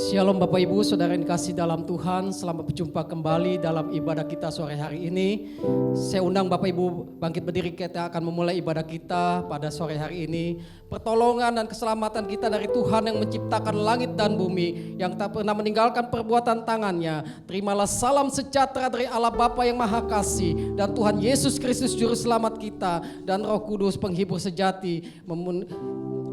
Shalom Bapak Ibu, Saudara yang dikasih dalam Tuhan. Selamat berjumpa kembali dalam ibadah kita sore hari ini. Saya undang Bapak Ibu bangkit berdiri, kita akan memulai ibadah kita pada sore hari ini. Pertolongan dan keselamatan kita dari Tuhan yang menciptakan langit dan bumi, yang tak pernah meninggalkan perbuatan tangannya. Terimalah salam sejahtera dari Allah Bapa yang Maha Kasih dan Tuhan Yesus Kristus Juru Selamat kita dan Roh Kudus penghibur sejati.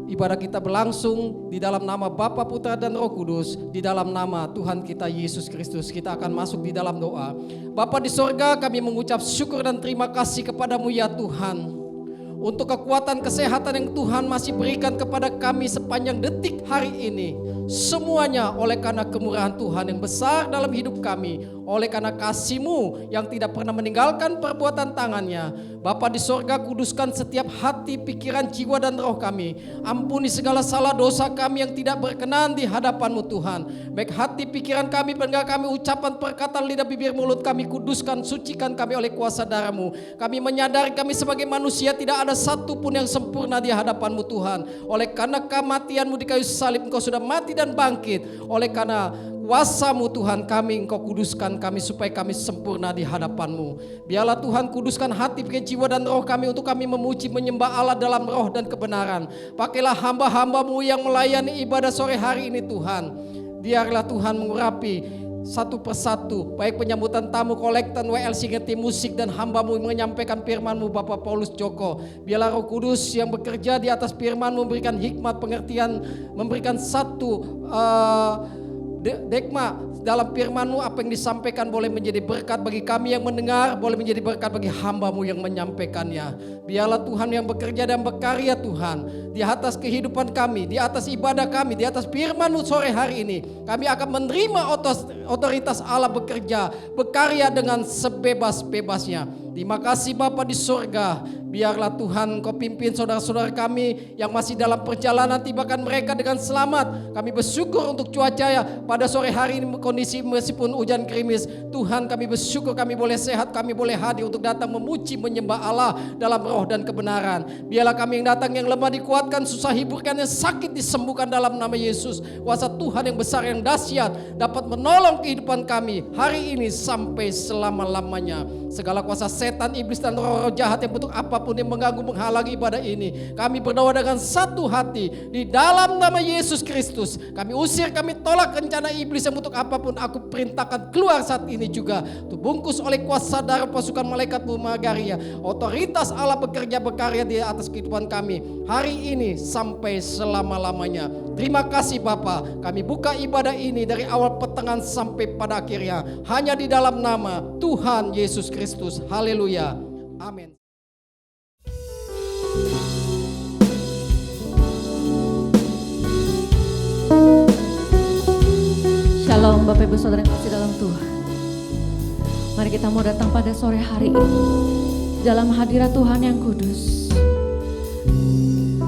Ibadah kita berlangsung di dalam nama Bapa, Putra dan Roh Kudus, di dalam nama Tuhan kita Yesus Kristus. Kita akan masuk di dalam doa. Bapa di sorga, kami mengucap syukur dan terima kasih kepadamu ya Tuhan, untuk kekuatan kesehatan yang Tuhan masih berikan kepada kami sepanjang detik hari ini. Semuanya oleh karena kemurahan Tuhan yang besar dalam hidup kami, oleh karena kasih-Mu yang tidak pernah meninggalkan perbuatan tangannya. Bapa di sorga, kuduskan setiap hati, pikiran, jiwa dan roh kami. Ampuni segala salah dosa kami yang tidak berkenan di hadapan-Mu Tuhan. Baik hati, pikiran kami, pendengar kami, ucapan, perkataan, lidah, bibir, mulut kami, kuduskan, sucikan kami oleh kuasa darah-Mu. Kami menyadari kami sebagai manusia tidak ada satu pun yang sempurna di hadapan-Mu Tuhan. Oleh karena kematian-Mu di kayu salib, Engkau sudah mati dan bangkit. Oleh karena kuasa-Mu Tuhan, kami Engkau kuduskan kami supaya kami sempurna di hadapan-Mu. Biarlah Tuhan kuduskan hati, pikiran, jiwa dan roh kami untuk kami memuji menyembah Allah dalam roh dan kebenaran. Pakailah hamba-hamba-Mu yang melayani ibadah sore hari ini Tuhan. Biarlah Tuhan mengurapi satu persatu, baik penyambutan tamu, kolektan, WL, singeti, musik, dan hamba-Mu menyampaikan firman-Mu Bapak Paulus Joko. Biarlah Roh Kudus yang bekerja di atas firman-Mu memberikan hikmat, pengertian, memberikan satu dekma dalam firman-Mu. Apa yang disampaikan boleh menjadi berkat bagi kami yang mendengar, boleh menjadi berkat bagi hamba-Mu yang menyampaikannya. Biarlah Tuhan yang bekerja dan berkarya Tuhan di atas kehidupan kami, di atas ibadah kami, di atas firman-Mu sore hari ini. Kami akan menerima otoritas Allah bekerja, berkarya dengan sebebas-bebasnya. Terima kasih Bapa di sorga. Biarlah Tuhan Kau pimpin saudara-saudara kami yang masih dalam perjalanan, tibakan mereka dengan selamat. Kami bersyukur untuk cuaca ya pada sore hari ini, kondisi meskipun hujan gerimis. Tuhan, kami bersyukur kami boleh sehat, kami boleh hadir untuk datang memuji menyembah Allah dalam roh dan kebenaran. Biarlah kami yang datang yang lemah dikuatkan, susah hiburkan, yang sakit disembuhkan dalam nama Yesus. Kuasa Tuhan yang besar yang dahsyat dapat menolong kehidupan kami hari ini sampai selama-lamanya. Segala kuasa setan, iblis dan roh-roh jahat yang bentuk apapun yang mengganggu, menghalangi ibadah ini, kami berdoa dengan satu hati di dalam nama Yesus Kristus. Kami usir, kami tolak rencana iblis yang bentuk apapun. Aku perintahkan keluar saat ini juga, terbungkus oleh kuasa darah pasukan malaikat Magaria. Otoritas Allah bekerja berkarya di atas kehidupan kami hari ini sampai selama-lamanya. Terima kasih Bapa. Kami buka ibadah ini dari awal pertengahan sampai pada akhirnya hanya di dalam nama Tuhan Yesus Kristus. Haleluya. Amin. Shalom Bapak Ibu Saudara yang kasih dalam Tuhan. Mari kita mau datang pada sore hari ini dalam hadirat Tuhan yang kudus.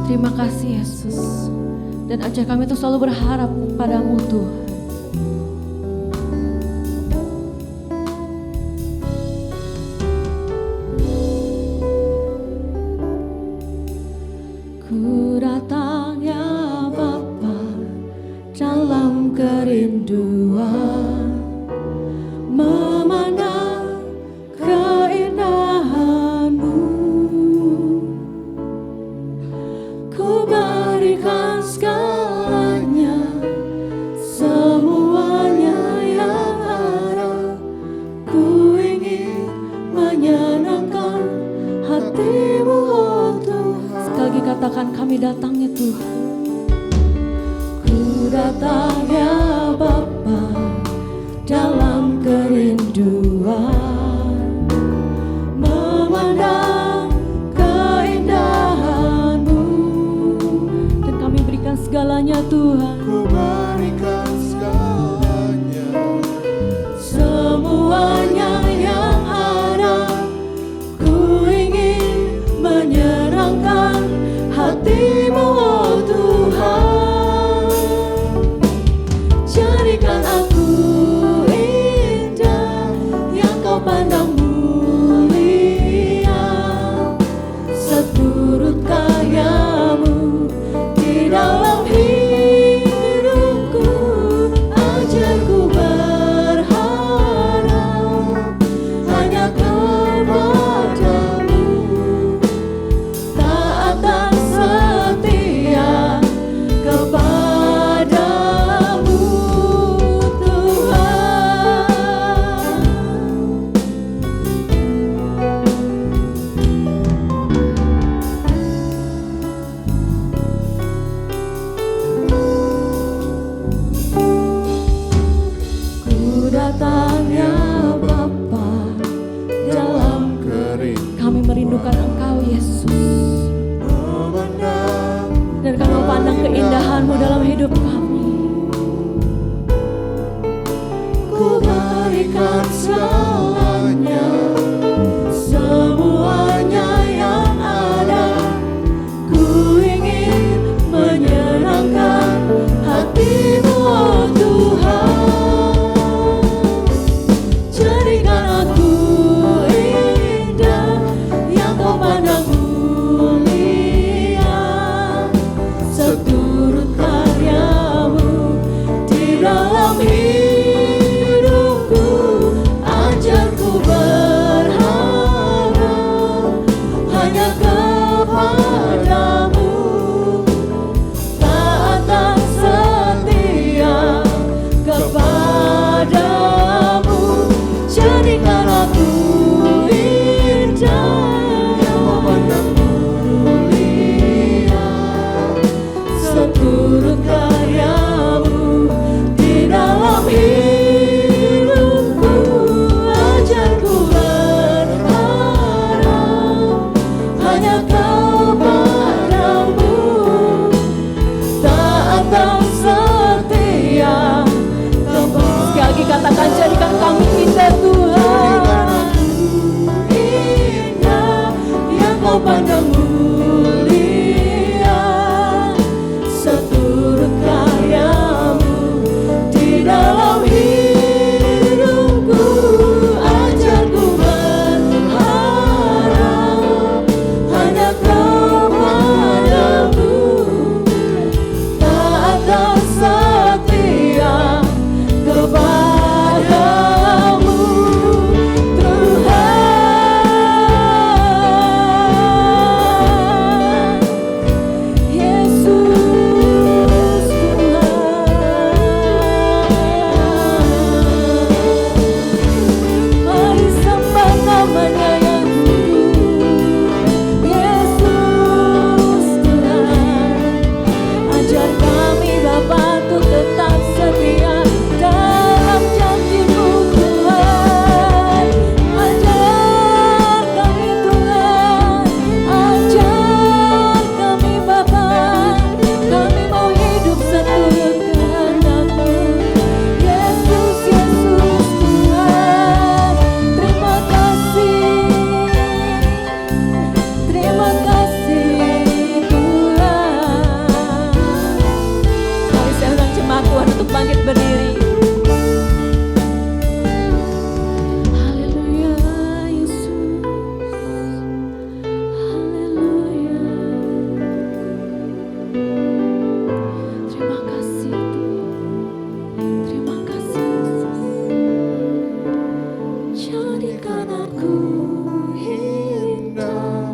Terima kasih Yesus. Dan ajak kami untuk selalu berharap padamu Tuhan. Ku datang ya Bapa dalam kerinduan, memandang keindahan-Mu. Ku berikan segalanya, semuanya yang ada. Ku ingin menyenangkan hati-Mu oh Tuhan. Sekali lagi katakan, kami datang ya Tuhan. Ku datang ya Bapa dalam kerinduan, memandang keindahan-Mu. Dan kami berikan segalanya Tuhan. Ku berikan segalanya, Semuanya yang ada. Ku ingin menyenangkan hati-Mu oh Tuhan. Jadikan aku indah yang Kau pandang mulia, seturut karya-Mu di dalam hidupku. seturut karyamu di dalam hidupku. Ajarku berharap hanya kepadamu, taat dan setia. Sekali lagi katakan, jadikan kami indah Tuhan, indah yang kau pandang mulia, seturut karyamu di dalam hidupku. Ajarku berharap hanya kepadamu, taat dan setia kepadamu, Tuhan Yesus Tuhan. Mari sembah namanya yang kudus, Yesus Tuhan. Ajar kami Bapa untuk tetap setia dalam janji-Mu Tuhan. Ajar kami Tuhan, ajar kami Bapa. Kami mau hidup seturut kehendak-Mu, Yesus, Yesus Tuhan. Terima kasih Tuhan. Mari saya undang jemaat Tuhan untuk bangkit berdiri. Haleluya Yesus, haleluya. Terima kasih Tuhan, terima kasih Yesus. Jadikan aku Indah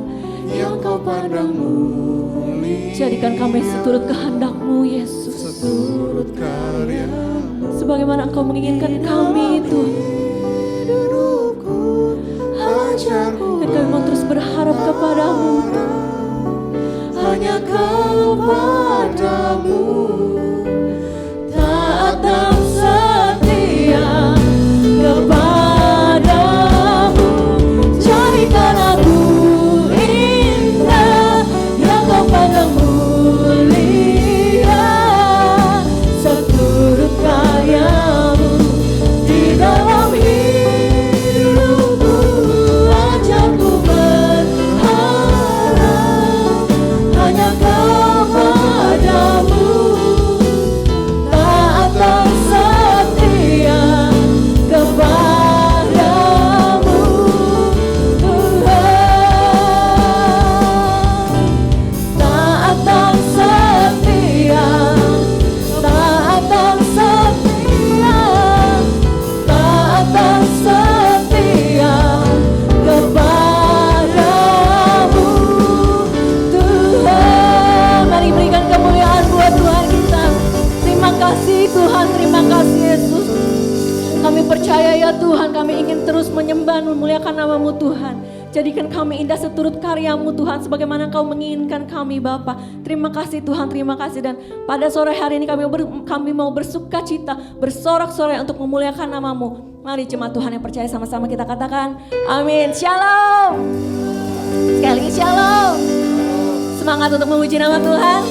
yang kau pandang mulia, jadikan kami seturut kehendak-Mu Yesus, seturut karyamu. sebagaimana Engkau menginginkan kami Tuhan. Hidupku, ajarku Dan kami mau terus berharap kepadamu, hanya kepadamu, taat dan setia kepadamu. Jadikan aku indah yang Kau pandang mulia, seturut karyamu di dalam hidupku. Ajarku berharap hanya kepadamu, taat dan setia kepadamu, Tuhan. Taat dan setia, taat dan setia, taat dan setia kepadamu, Tuhan. Mari berikan kemuliaan buat Tuhan kita. Terima kasih Tuhan, terima kasih Yesus. Kami percaya ya Tuhan, kami ingin terus menyembah, memuliakan nama-Mu Tuhan. Jadikan kami indah seturut karya-Mu Tuhan, sebagaimana Kau menginginkan kami Bapa. Terima kasih Tuhan, terima kasih. Dan pada sore hari ini kami mau bersuka cita, bersorak-sorai untuk memuliakan nama-Mu. Mari jemaat Tuhan yang percaya, sama-sama kita katakan amin. Shalom. Sekali lagi shalom. Semangat untuk memuji nama Tuhan.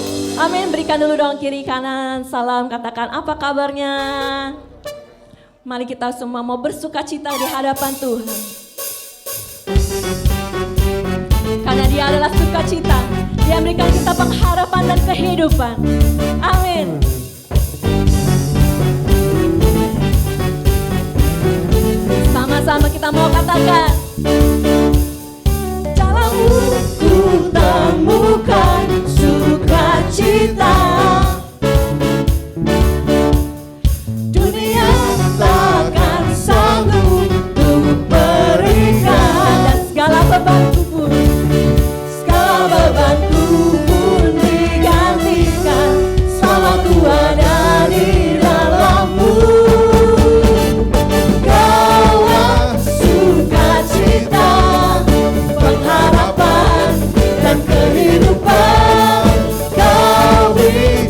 Amin. Berikan dulu dong kiri kanan salam, katakan apa kabarnya. Mari kita semua mau bersuka cita di hadapan Tuhan. Karena Dia adalah sukacita. Dia memberikan kita pengharapan dan kehidupan. Amin. Sama-sama kita mau katakan, dalammu ku temukan sukacita. Dunia takkan sanggup untuk berikan, dan segala bebanku pun digantikan. Salahku ada di dalammu. Kaulah sukacita, pengharapan dan kehidupan. Kau beri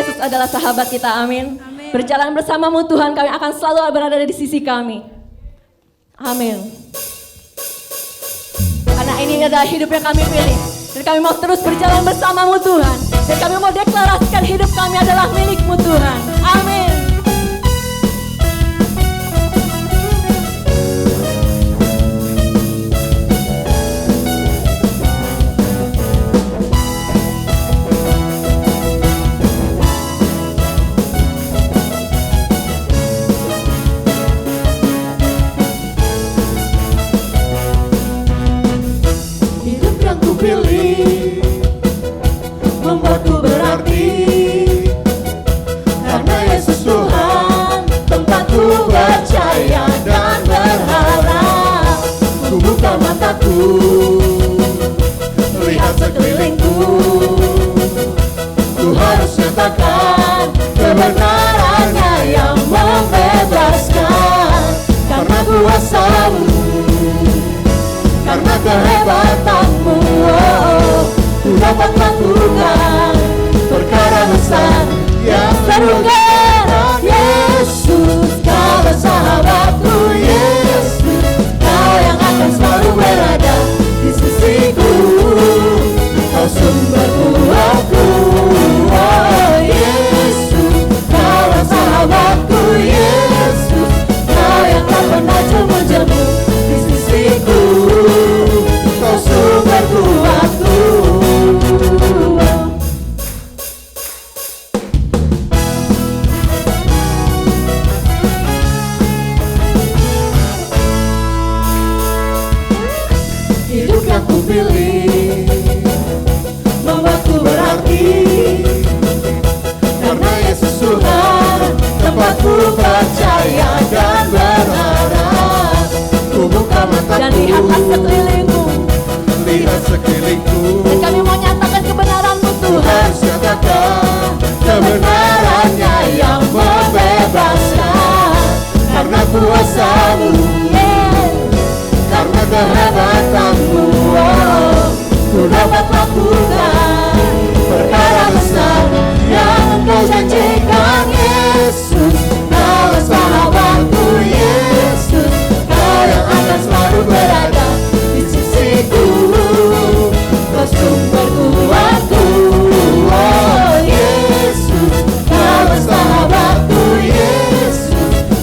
Yesus adalah sahabat kita, amin. Berjalan bersamamu Tuhan, kami akan selalu berada di sisi kami. Amin. Karena ini adalah hidup yang kami pilih. Dan kami mau terus berjalan bersamamu Tuhan. Dan kami mau deklarasikan hidup kami adalah milikmu Tuhan. Amin. Pilih membuatku berarti, karena Yesus Tuhan tempatku percaya dan berharap. Ku buka mataku, lihat sekelilingku, ku harus nyatakan kebenarannya yang membebaskan. Karena kuasa-Mu, karena kehebatanmu, ku dapat lakukan perkara besar yang terungkap. Yesus, Kau sahabatku, Yesus, Kau yang akan selalu berada di sisiku, Kau sumber kuatku. Oh Yesus, Kau sahabatku, Yesus, Kau yang tak pernah jemu-jemu di sisiku, Kau sumber kuatku. Hidup yang ku pilih membuatku berarti, karena Yesus Tuhan tempatku percaya dan berharap. Ku buka mataku Dan lihatlah sekelilingmu, lihat sekelilingku, dan kami mau nyatakan kebenaran-Mu Tuhan. harus nyatakan kebenarannya yang membebaskan. Karena kuasa-Mu, karena kehebatanmu, ku dapat lakukan perkara besar yang Engkau janjikan. Yesus, Kau sahabatku, Yesus, Kau yang akan selalu berada di sisiku, Kau sumber kuatku. Oh Yesus, Kau sahabatku, Yesus,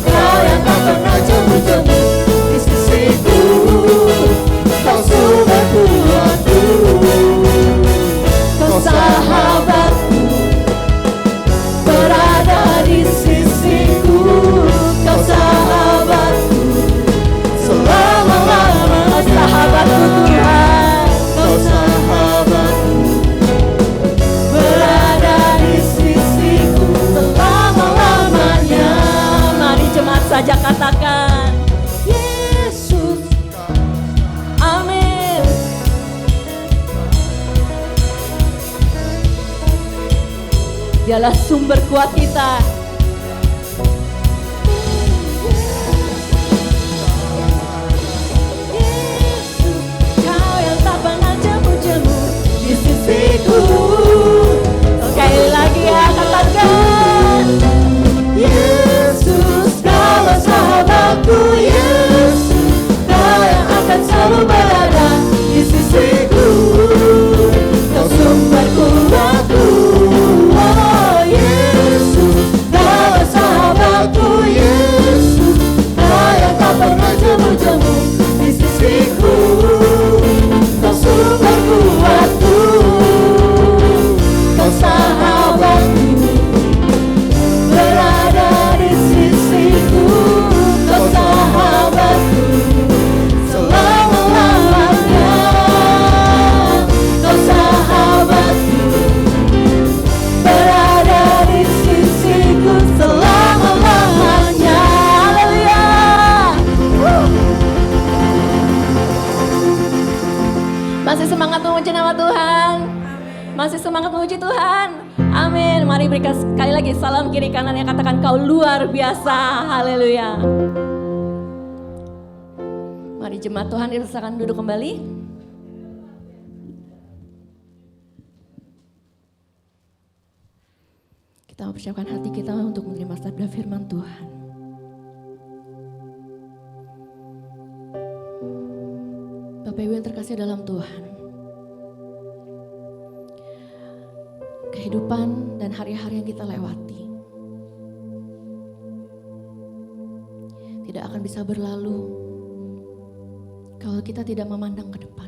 Kau yang tak pernah jemu-jemu di sisiku, Kau sumber kuatku. Kau sahabatku, berada di sisiku, Kau sahabatku, selama-lamanya. Kau sahabatku Tuhan, Kau sahabatku, berada di sisiku selama-lamanya. Mari jemaat saja katakan, Yesus. Amin. Dialah sumber kuat kita. Yesus, Kau yang tak pernah jemu-jemu di sisiku. Sekali lagi ya, katakan, Yesus, Kau sahabatku, Yesus, Kau yang akan selalu berada di sisiku, Kau sumber kuatku. Oh Yesus, Kau sahabatku, Yesus, Kau yang tak pernah jemu-jemu di sisiku, Kau sumber kuatku. Kau sahabatku, berada di sisiku, Kau sahabatku, selama-lamanya. Kau sahabatku, berada di sisiku, selama-lamanya. Haleluya. masih semangat memuji nama Tuhan? Masih semangat memuji Tuhan? Amin. Mari berikan sekali lagi salam kiri kanan yang katakan Kau luar biasa. Haleluya. Mari jemaat Tuhan silakan duduk kembali. Kita mempersiapkan hati kita untuk menerima sabda firman Tuhan. Bapak Ibu yang terkasih dalam Tuhan, kehidupan dan hari-hari yang kita lewati tidak akan bisa berlalu kalau kita tidak memandang ke depan.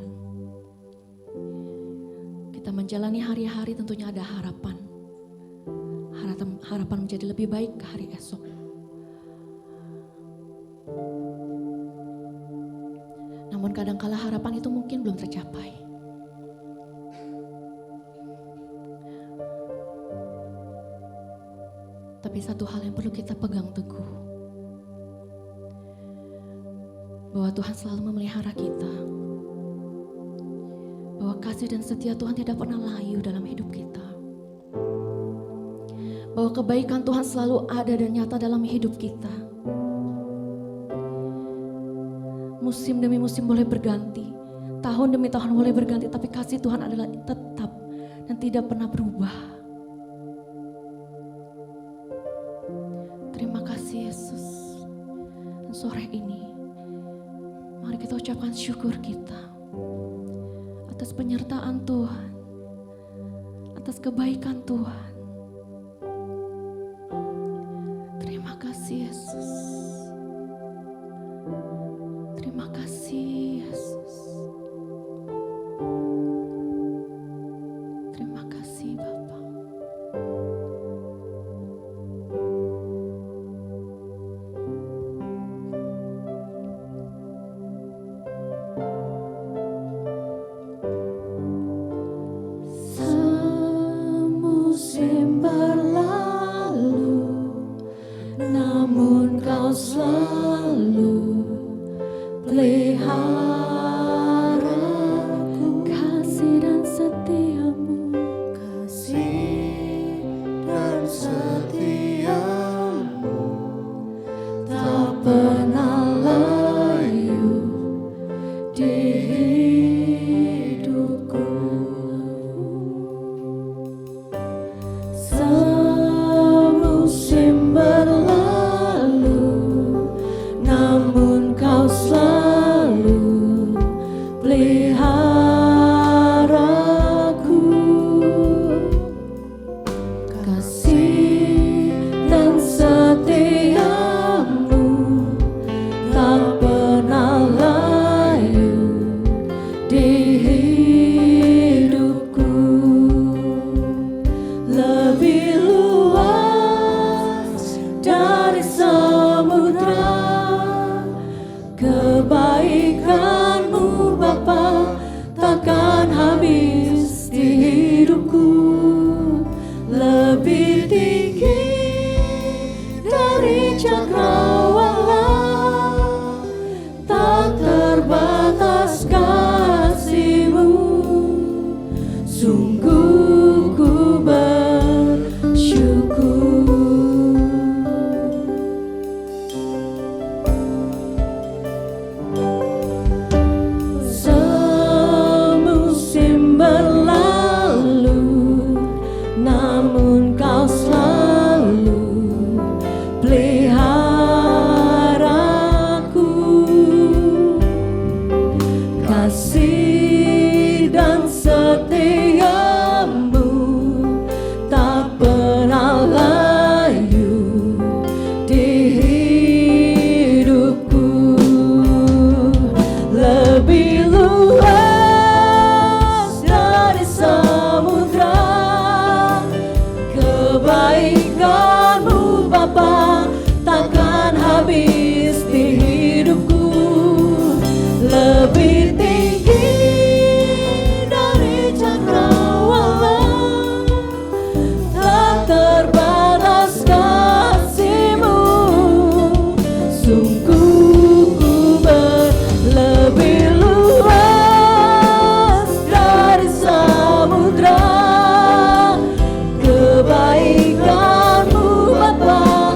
Kita menjalani hari-hari tentunya ada harapan. Harapan menjadi lebih baik ke hari esok. Namun kadangkala harapan itu mungkin belum tercapai. Tapi satu hal yang perlu kita pegang teguh, bahwa Tuhan selalu memelihara kita, bahwa kasih dan setia Tuhan tidak pernah layu dalam hidup kita, bahwa kebaikan Tuhan selalu ada dan nyata dalam hidup kita. Musim demi musim boleh berganti, tahun demi tahun boleh berganti, tapi kasih Tuhan adalah tetap dan tidak pernah berubah. Terima kasih Yesus. Dan sore ini mari kita ucapkan syukur kita atas penyertaan Tuhan, atas kebaikan Tuhan. Terima kasih Yesus. Terima kasih Yesus. Terima kasih Bapa. Semusim berlalu, namun Kau selalu peliharaku. Kasih dan setiamu, Kasih dan setiamu tak pernah layu di hidupku. Semusim berlalu, namun Kau selalu peliharaku. Kasih dan setiamu tak pernah layu di hidupku. Lebih luas dari samudra kebaikan-Mu Bapa, takkan habis di hidupku. Lebih tinggi dari cakrawala, tak terbatas kasih-Mu. Sungguh ku bersyukur. Semusim berlalu, namun Kau selalu peliharaku. Kasih dan setiamu tak pernah layu di hidupku. Lebih luas dari samudra kebaikan-Mu Bapa, takkan habis di hidupku. Lebih tinggi dari cakrawala, tak terbatas kasih-Mu. Sungguh ku lebih luas dari samudra kebaikan-Mu Bapa,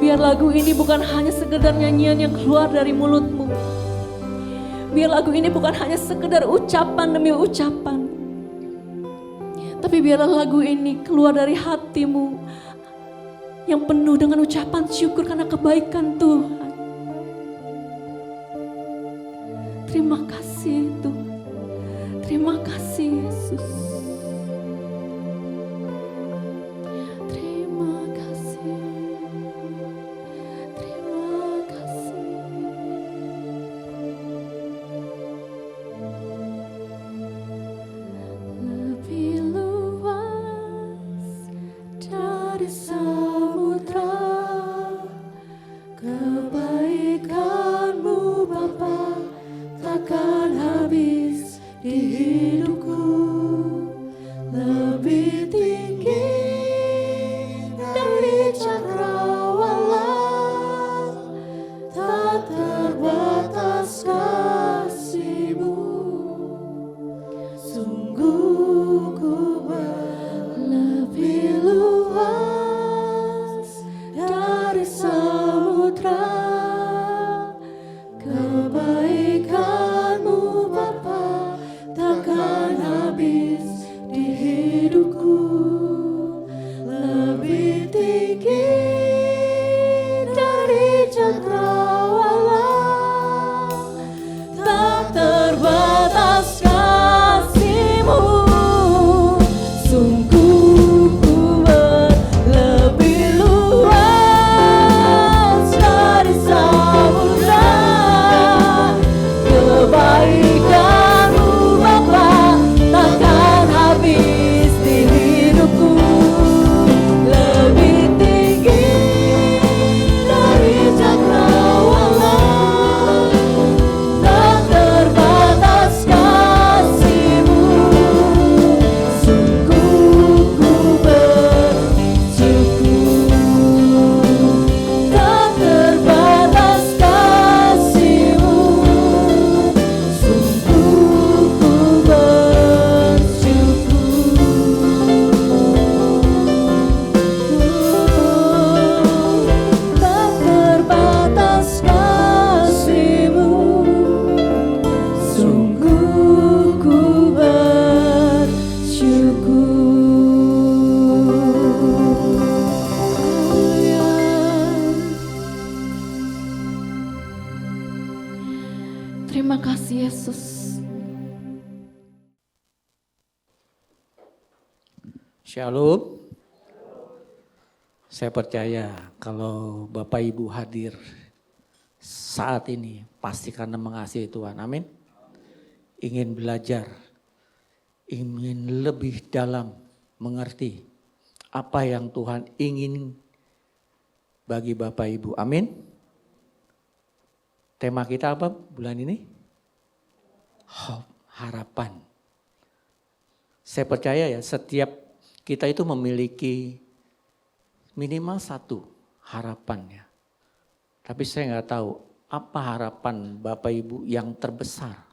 Biar lagu ini bukan hanya sekedar nyanyian yang keluar dari mulutmu. Biar lagu ini bukan hanya sekedar ucapan demi ucapan. Tapi biarlah lagu ini keluar dari hatimu yang penuh dengan ucapan syukur karena kebaikan Tuhan. Terima kasih Tuhan. Terima kasih Yesus. Terima kasih. Terima kasih. Lebih luas dari samudra, kebaikan-Mu Bapa takkan habis di hidupku. Lebih tinggi dari cakrawala, tak terbatas kasih-Mu. Sungguh ku lebih luas dari samudra, kebaikan-Mu Bapa takkan habis di hidupku. Lebih tinggi dari cakrawala, tak terbatas kasih-Mu. Sungguh ku lebih luas dari samudra, kebaikan-Mu Bapa takkan habis di hidupku. Lebih tinggi dari cakrawala, tak terbatas kasih-Mu. Sungguh ku bersyukur, tak terbatas kasih-Mu. Sungguh ku bersyukur, tak terbatas kasih-Mu. Sungguh ku bersyukur. Terima kasih Yesus. Shalom. Saya percaya kalau Bapak Ibu hadir saat ini pasti karena mengasihi Tuhan. Amin. Ingin belajar, ingin lebih dalam mengerti apa yang Tuhan ingin bagi Bapak Ibu. Amin. Tema kita apa bulan ini? Hope, harapan. Saya percaya ya setiap kita itu memiliki minimal satu harapannya. Tapi saya nggak tahu apa harapan Bapak Ibu yang terbesar.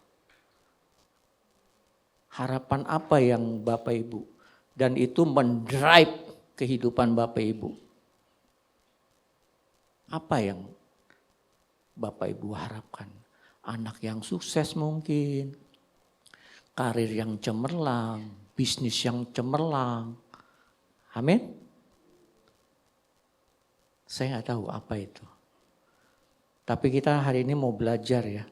Harapan apa yang Bapak Ibu dan itu mendrive kehidupan Bapak Ibu. Apa yang Bapak Ibu harapkan? Anak yang sukses mungkin, karir yang cemerlang, bisnis yang cemerlang. Amin. Saya nggak tahu apa itu. Tapi kita hari ini mau belajar ya.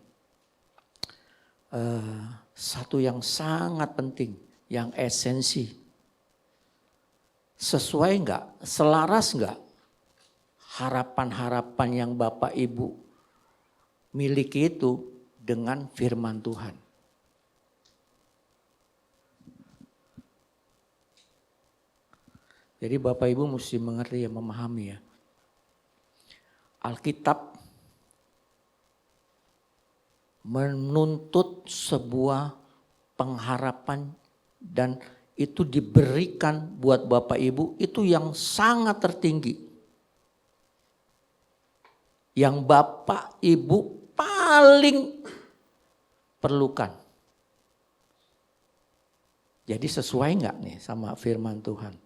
Satu yang sangat penting, yang esensi. Sesuai nggak, selaras nggak harapan-harapan yang Bapak Ibu miliki itu dengan firman Tuhan. Jadi Bapak Ibu mesti mengerti ya, memahami ya. Alkitab menuntut sebuah pengharapan dan itu diberikan buat Bapak Ibu itu yang sangat tertinggi. Yang Bapak Ibu paling perlukan. Jadi sesuai enggak nih sama firman Tuhan?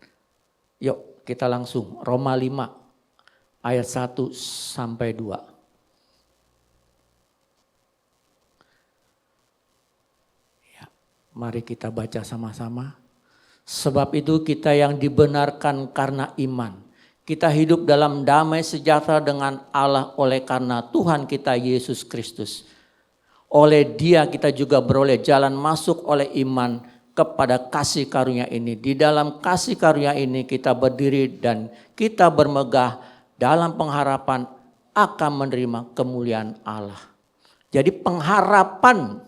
Yuk kita langsung Roma 5 ayat 1 sampai 2. Ya, mari kita baca sama-sama. Sebab itu kita yang dibenarkan karena iman. Kita hidup dalam damai sejahtera dengan Allah oleh karena Tuhan kita Yesus Kristus. Oleh Dia kita juga beroleh jalan masuk oleh iman kepada kasih karunia ini. Di dalam kasih karunia ini kita berdiri dan kita bermegah dalam pengharapan akan menerima kemuliaan Allah. Jadi pengharapan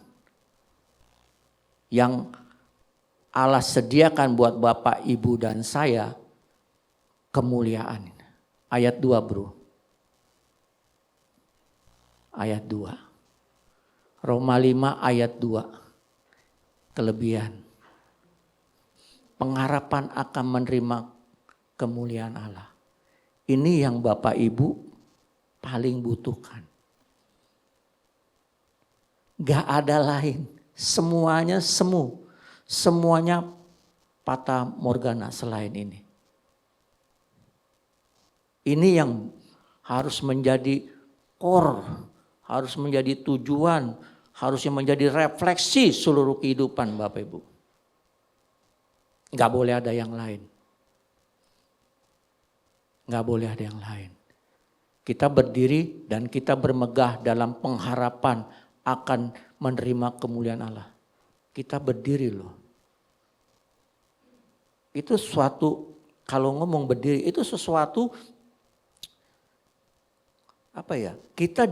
yang Allah sediakan buat Bapak, Ibu dan saya, kemuliaan. Ayat 2 bro. Ayat 2. Roma 5 ayat 2. Kelebihan. Pengharapan akan menerima kemuliaan Allah. Ini yang Bapak Ibu paling butuhkan. Gak ada lain. Semuanya semu. Semuanya fata morgana selain ini. Ini yang harus menjadi core, harus menjadi tujuan, harusnya menjadi refleksi seluruh kehidupan Bapak Ibu. Gak boleh ada yang lain. Gak boleh ada yang lain. Kita berdiri dan kita bermegah dalam pengharapan akan menerima kemuliaan Allah. Kita berdiri loh. Itu suatu, kalau ngomong berdiri itu sesuatu apa ya? Kita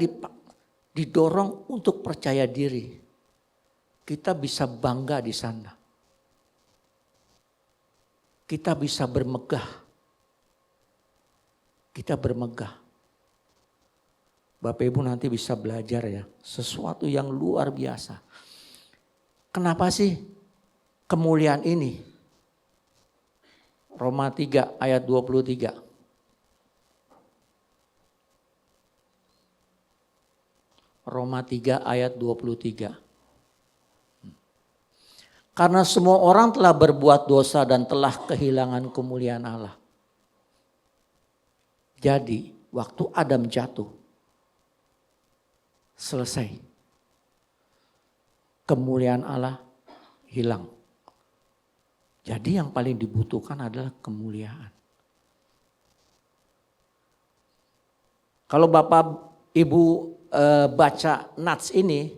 didorong untuk percaya diri. Kita bisa bangga di sana. Kita bisa bermegah. Kita bermegah. Bapak Ibu nanti bisa belajar ya, sesuatu yang luar biasa. Kenapa sih kemuliaan ini? Roma 3 ayat 23. Roma 3 ayat 23. Karena semua orang telah berbuat dosa dan telah kehilangan kemuliaan Allah. Jadi waktu Adam jatuh, selesai. Kemuliaan Allah hilang. Jadi yang paling dibutuhkan adalah kemuliaan. Kalau Bapak Ibu baca nats ini,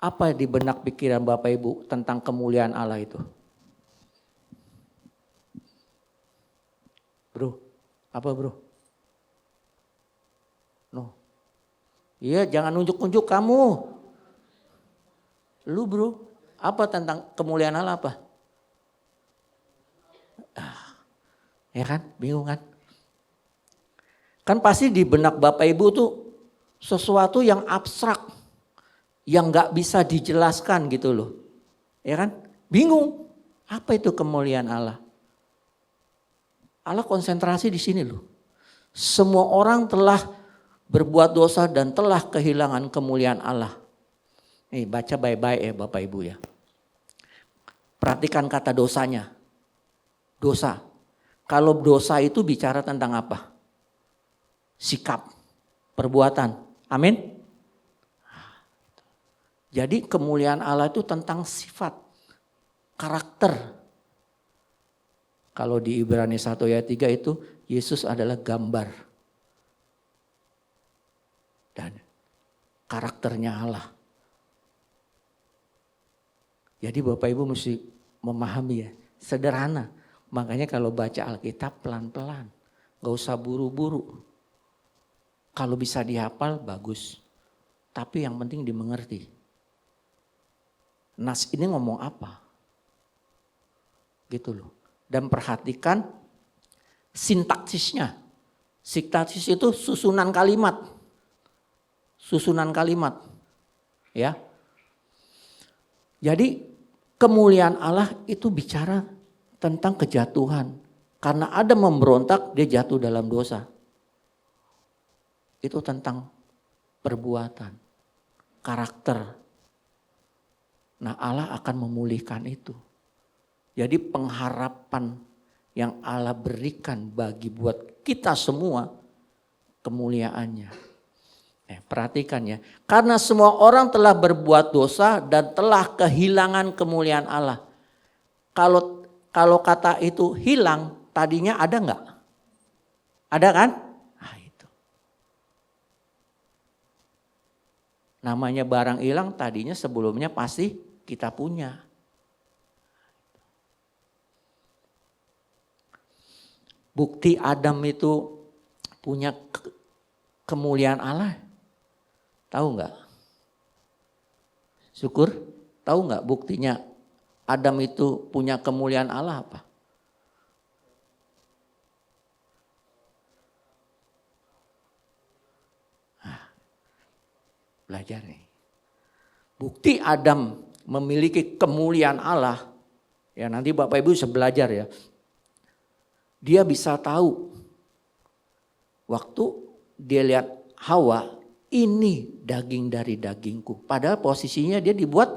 apa di benak pikiran Bapak Ibu tentang kemuliaan Allah itu? Bro, apa bro? No. Iya, jangan nunjuk-nunjuk kamu. Lu bro, apa tentang kemuliaan Allah apa? Ya kan, bingung kan? Kan pasti di benak Bapak Ibu tuh sesuatu yang abstrak, yang gak bisa dijelaskan gitu loh. Ya kan, bingung, apa itu kemuliaan Allah? Allah konsentrasi di sini loh. Semua orang telah berbuat dosa dan telah kehilangan kemuliaan Allah. Nih baca baik-baik ya Bapak Ibu ya. Perhatikan kata dosanya. Dosa. Kalau dosa itu bicara tentang apa? Sikap, perbuatan. Amin. Jadi kemuliaan Allah itu tentang sifat, karakter. Kalau di Ibrani 1 ayat 3 itu Yesus adalah gambar. Dan karakternya Allah. Jadi Bapak Ibu mesti memahami ya, sederhana. Makanya kalau baca Alkitab pelan-pelan, gak usah buru-buru. Kalau bisa dihafal bagus, tapi yang penting dimengerti. Nas ini ngomong apa? Gitu loh. Dan perhatikan sintaksisnya. Sintaksis itu susunan kalimat. Susunan kalimat. Ya. Jadi kemuliaan Allah itu bicara tentang kejatuhan. Karena Adam memberontak, dia jatuh dalam dosa. Itu tentang perbuatan, karakter. Nah Allah akan memulihkan itu. Jadi pengharapan yang Allah berikan bagi buat kita semua kemuliaannya. Perhatikan ya, karena semua orang telah berbuat dosa dan telah kehilangan kemuliaan Allah. Kalau kata itu hilang, tadinya ada enggak? Ada kan? Nah, itu. Namanya barang hilang, tadinya sebelumnya pasti kita punya. Bukti Adam itu punya kemuliaan Allah. Tahu nggak? Syukur, tahu nggak buktinya Adam itu punya kemuliaan Allah apa? Nah, belajar nih. Bukti Adam memiliki kemuliaan Allah, ya nanti Bapak Ibu bisa belajar ya. Dia bisa tahu waktu dia lihat Hawa, ini daging dari dagingku. Padahal posisinya dia dibuat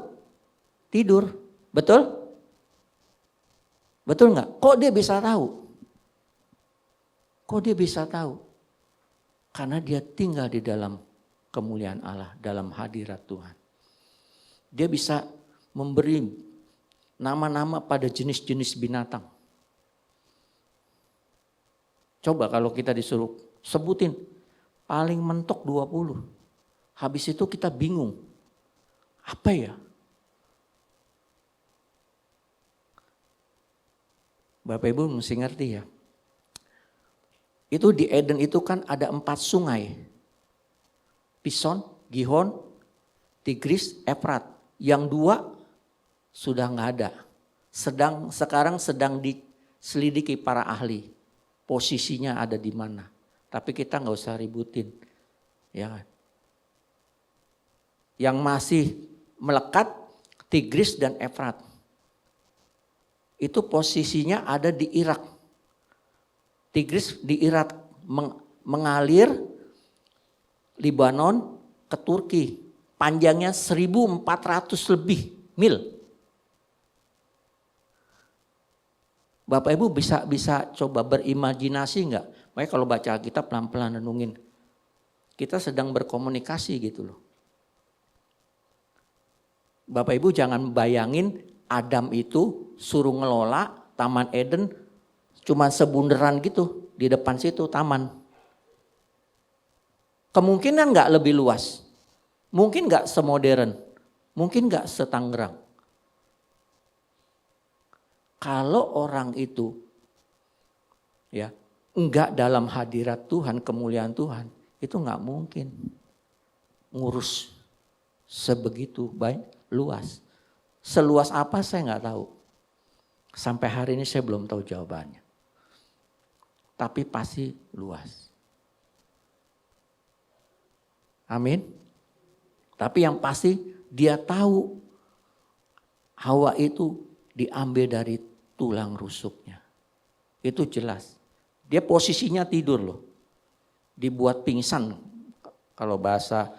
tidur. Betul? Betul nggak? Kok dia bisa tahu? Kok dia bisa tahu? Karena dia tinggal di dalam kemuliaan Allah, dalam hadirat Tuhan. Dia bisa memberi nama-nama pada jenis-jenis binatang. Coba kalau kita disuruh sebutin. Paling mentok 20. Habis itu kita bingung. Apa ya? Bapak Ibu mesti ngerti ya. Itu di Eden itu kan ada 4 sungai. Pison, Gihon, Tigris, Efrat. Yang 2 sudah nggak ada. Sekarang sedang diselidiki para ahli. Posisinya ada di mana. Tapi kita nggak usah ributin, ya kan? Yang masih melekat Tigris dan Efrat. Itu posisinya ada di Irak. Tigris di Irak mengalir Libanon ke Turki. Panjangnya 1.400 lebih mil. Bapak Ibu bisa coba berimajinasi enggak? Makanya kalau baca Alkitab pelan-pelan renungin. Kita sedang berkomunikasi gitu loh. Bapak Ibu jangan bayangin Adam itu suruh ngelola Taman Eden cuma sebunderan gitu di depan situ taman. Kemungkinan enggak lebih luas. Mungkin enggak semodern. Mungkin enggak setanggerang. Kalau orang itu ya enggak dalam hadirat Tuhan, kemuliaan Tuhan, itu enggak mungkin ngurus sebegitu baik, luas. Seluas apa saya enggak tahu. Sampai hari ini saya belum tahu jawabannya. Tapi pasti luas. Amin. Tapi yang pasti dia tahu Hawa itu diambil dari tulang rusuknya. Itu jelas. Dia posisinya tidur loh. Dibuat pingsan. Kalau bahasa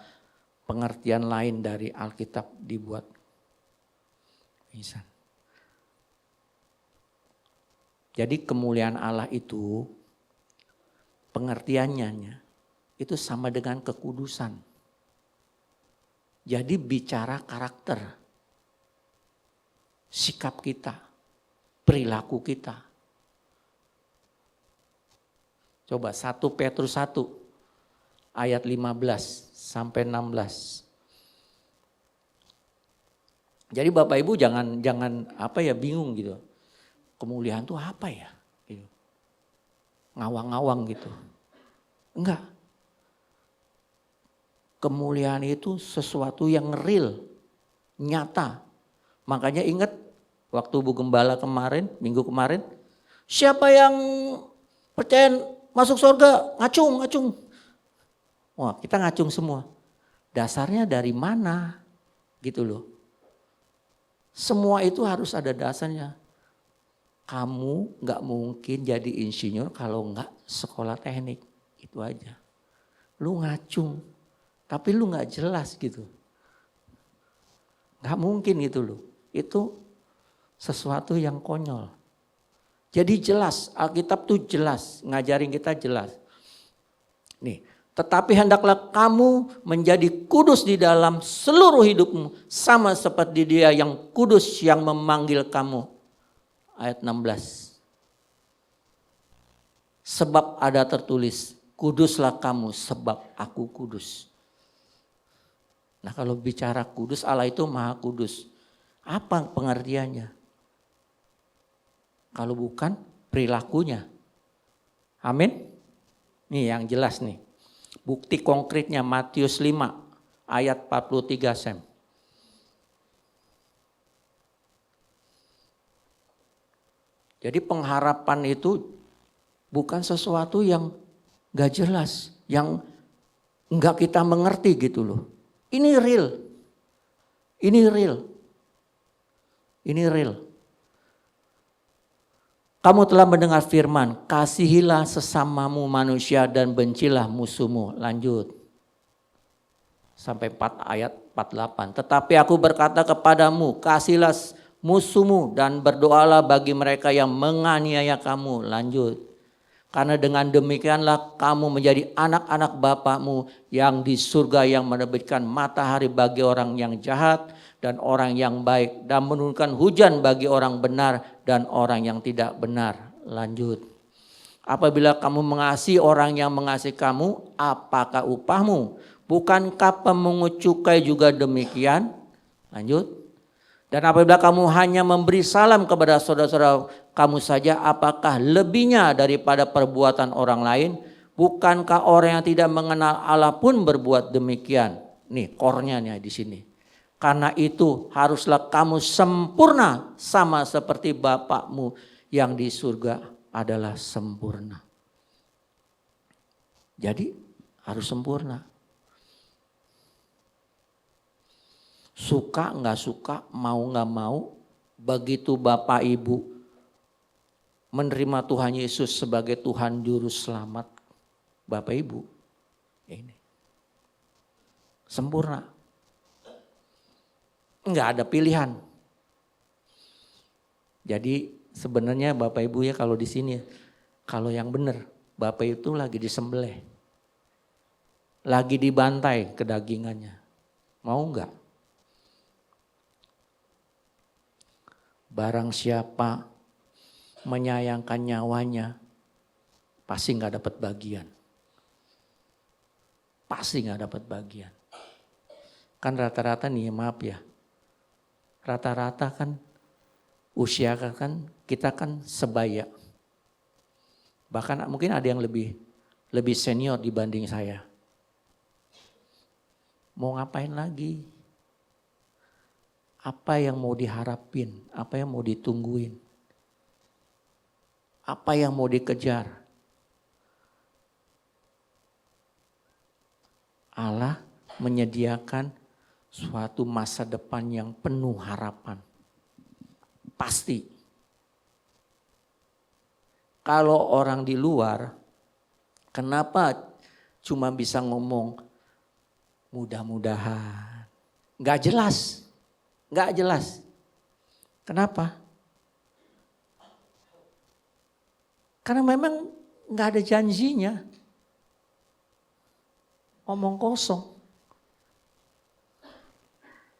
pengertian lain dari Alkitab dibuat pingsan. Jadi kemuliaan Allah itu pengertiannya itu sama dengan kekudusan. Jadi bicara karakter, sikap kita, perilaku kita. Coba 1 Petrus 1 ayat 15 sampai 16. Jadi Bapak Ibu jangan bingung gitu. Kemuliaan itu apa ya? Gitu. Ngawang-ngawang gitu. Enggak. Kemuliaan itu sesuatu yang real, nyata. Makanya ingat waktu Bu Gembala kemarin, minggu kemarin, siapa yang percaya masuk surga, ngacung. Wah, kita ngacung semua. Dasarnya dari mana? Gitu loh. Semua itu harus ada dasarnya. Kamu gak mungkin jadi insinyur kalau gak sekolah teknik. Itu aja. Lu ngacung, tapi lu gak jelas gitu. Gak mungkin gitu loh. Itu sesuatu yang konyol. Jadi jelas, Alkitab tuh jelas, ngajarin kita jelas. Nih, tetapi hendaklah kamu menjadi kudus di dalam seluruh hidupmu, sama seperti Dia yang kudus yang memanggil kamu. Ayat 16. Sebab ada tertulis, kuduslah kamu sebab aku kudus. Nah, kalau bicara kudus, Allah itu maha kudus. Apa pengertiannya? Kalau bukan perilakunya. Amin. Nih yang jelas nih. Bukti konkretnya Matius 5 ayat 43 Sam. Jadi pengharapan itu bukan sesuatu yang gak jelas. Yang enggak kita mengerti gitu loh. Ini real. Ini real. Ini real. Kamu telah mendengar firman, kasihilah sesamamu manusia dan bencilah musuhmu. Lanjut. Sampai 4 ayat 48. Tetapi aku berkata kepadamu, kasihilah musuhmu dan berdoalah bagi mereka yang menganiaya kamu. Lanjut. Karena dengan demikianlah kamu menjadi anak-anak Bapakmu yang di surga, yang menerbitkan matahari bagi orang yang jahat dan orang yang baik, dan menurunkan hujan bagi orang benar dan orang yang tidak benar. Lanjut. Apabila kamu mengasihi orang yang mengasihi kamu, apakah upahmu? Bukankah pemungut cukai juga demikian? Lanjut. Dan apabila kamu hanya memberi salam kepada saudara-saudara kamu saja, apakah lebihnya daripada perbuatan orang lain? Bukankah orang yang tidak mengenal Allah pun berbuat demikian? Nih core-nya nih di sini. Karena itu haruslah kamu sempurna sama seperti Bapakmu yang di surga adalah sempurna. Jadi harus sempurna. Suka nggak suka, mau nggak mau, begitu Bapak Ibu menerima Tuhan Yesus sebagai Tuhan Juru Selamat, Bapak Ibu, ini sempurna. Nggak ada pilihan. Jadi sebenarnya Bapak Ibu ya kalau di sini, kalau yang benar, Bapak itu lagi disembelih, lagi dibantai kedagingannya, mau nggak? Barang siapa menyayangkan nyawanya, pasti nggak dapat bagian. Pasti nggak dapat bagian. Kan rata-rata nih maaf ya, rata-rata kan usia kan kita kan sebaya. Bahkan mungkin ada yang lebih senior dibanding saya. Mau ngapain lagi? Apa yang mau diharapin? Apa yang mau ditungguin? Apa yang mau dikejar? Allah menyediakan suatu masa depan yang penuh harapan. Pasti. Kalau orang di luar, kenapa cuma bisa ngomong mudah-mudahan? Gak jelas. Gak jelas. Kenapa? Karena memang gak ada janjinya. Omong kosong.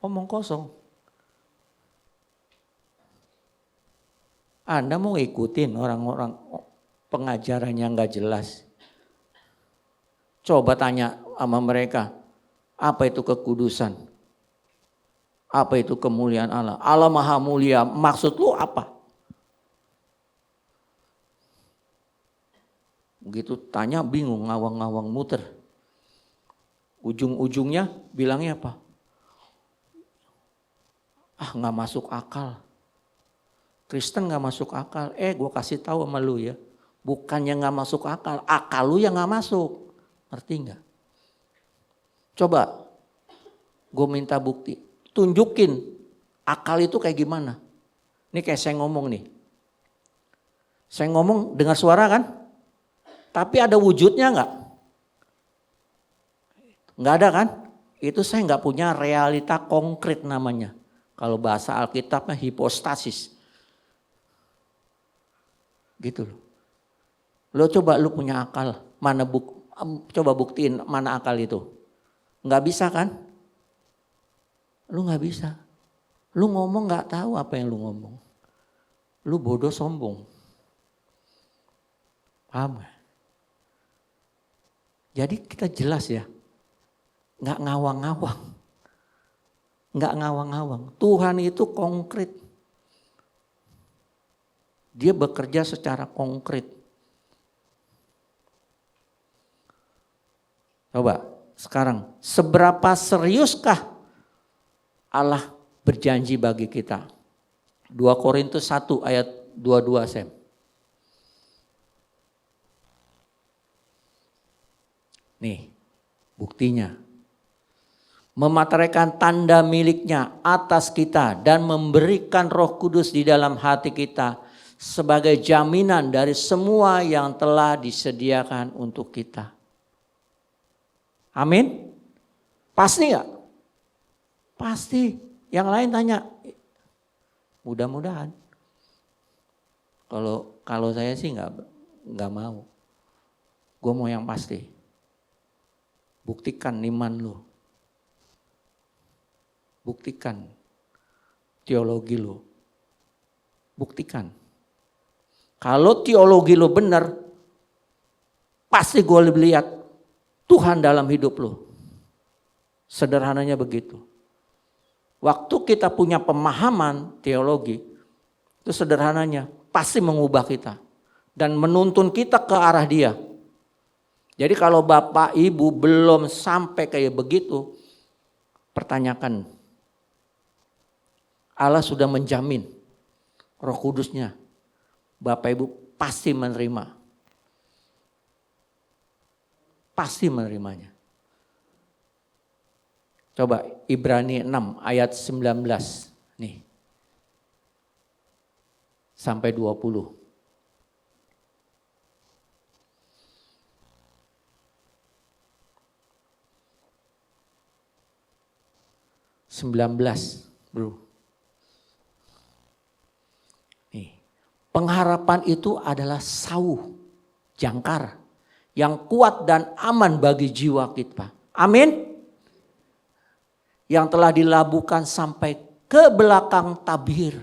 Omong kosong. Anda mau ikutin orang-orang pengajaran yang gak jelas. Coba tanya sama mereka, apa itu kekudusan? Apa itu kemuliaan Allah? Allah maha mulia, maksud lu apa? Begitu tanya bingung, ngawang-ngawang muter. Ujung-ujungnya bilangnya apa? Ah gak masuk akal. Kristen gak masuk akal. Gue kasih tahu sama lu ya. Bukannya gak masuk akal, akal lu yang gak masuk. Ngerti gak? Coba gue minta bukti. Tunjukin akal itu kayak gimana. Ini kayak saya ngomong nih. Saya ngomong dengar suara kan? Tapi ada wujudnya enggak? Enggak ada kan? Itu saya enggak punya realita konkret namanya. Kalau bahasa Alkitabnya hipostasis. Gitu loh. Lo coba lu punya akal, coba buktiin mana akal itu. Nggak bisa kan? Lu nggak bisa. Lu ngomong nggak tahu apa yang lu ngomong. Lu bodoh sombong. Paham gak? Jadi kita jelas ya. Nggak ngawang-ngawang. Nggak ngawang-ngawang. Tuhan itu konkret. Dia bekerja secara konkret. Coba sekarang, seberapa seriuskah Allah berjanji bagi kita? 2 Korintus 1 ayat 22 Sam. Nih buktinya. Memateraikan tanda miliknya atas kita dan memberikan Roh Kudus di dalam hati kita sebagai jaminan dari semua yang telah disediakan untuk kita. Amin. Pasti gak? Pasti. Yang lain tanya. Mudah-mudahan. Kalau saya sih nggak mau. Gue mau yang pasti. Buktikan iman lu. Buktikan teologi lu. Buktikan. Kalau teologi lu benar, pasti gue lihat Tuhan dalam hidup lu. Sederhananya begitu. Waktu kita punya pemahaman teologi, itu sederhananya pasti mengubah kita. Dan menuntun kita ke arah dia. Jadi kalau Bapak Ibu belum sampai kayak begitu, pertanyakan. Allah sudah menjamin Roh Kudusnya. Bapak Ibu pasti menerima. Pasti menerimanya. Coba Ibrani 6 ayat 19 nih. Sampai 20. Bro. Nih. Pengharapan itu adalah sauh, jangkar yang kuat dan aman bagi jiwa kita. Amin. Yang telah dilabuhkan sampai ke belakang tabir.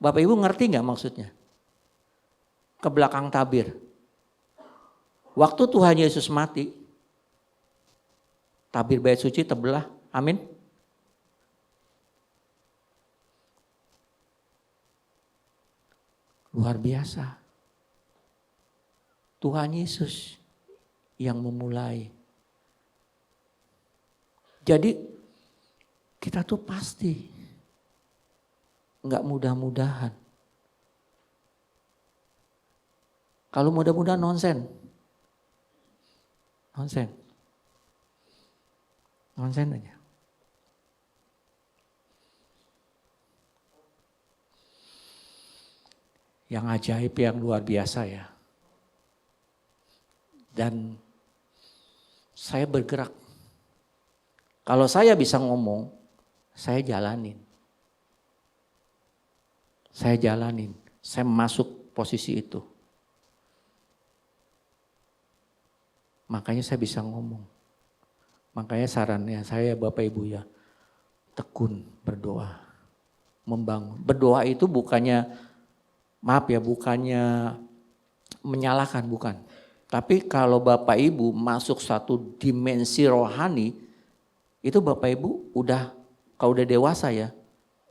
Bapak Ibu ngerti gak maksudnya? Ke belakang tabir. Waktu Tuhan Yesus mati, tabir bait suci terbelah. Amin. Luar biasa. Tuhan Yesus yang memulai. Jadi kita tuh pasti nggak mudah-mudahan. Kalau mudah-mudahan nonsen. Nonsen aja. Yang ajaib, yang luar biasa ya. Dan saya bergerak. Kalau saya bisa ngomong, saya jalanin. Saya masuk posisi itu. Makanya saya bisa ngomong. Makanya sarannya saya Bapak Ibu ya, tekun berdoa. Membangun. Berdoa itu bukannya menyalahkan, bukan. Tapi kalau Bapak Ibu masuk satu dimensi rohani, itu Bapak Ibu kalau udah dewasa ya,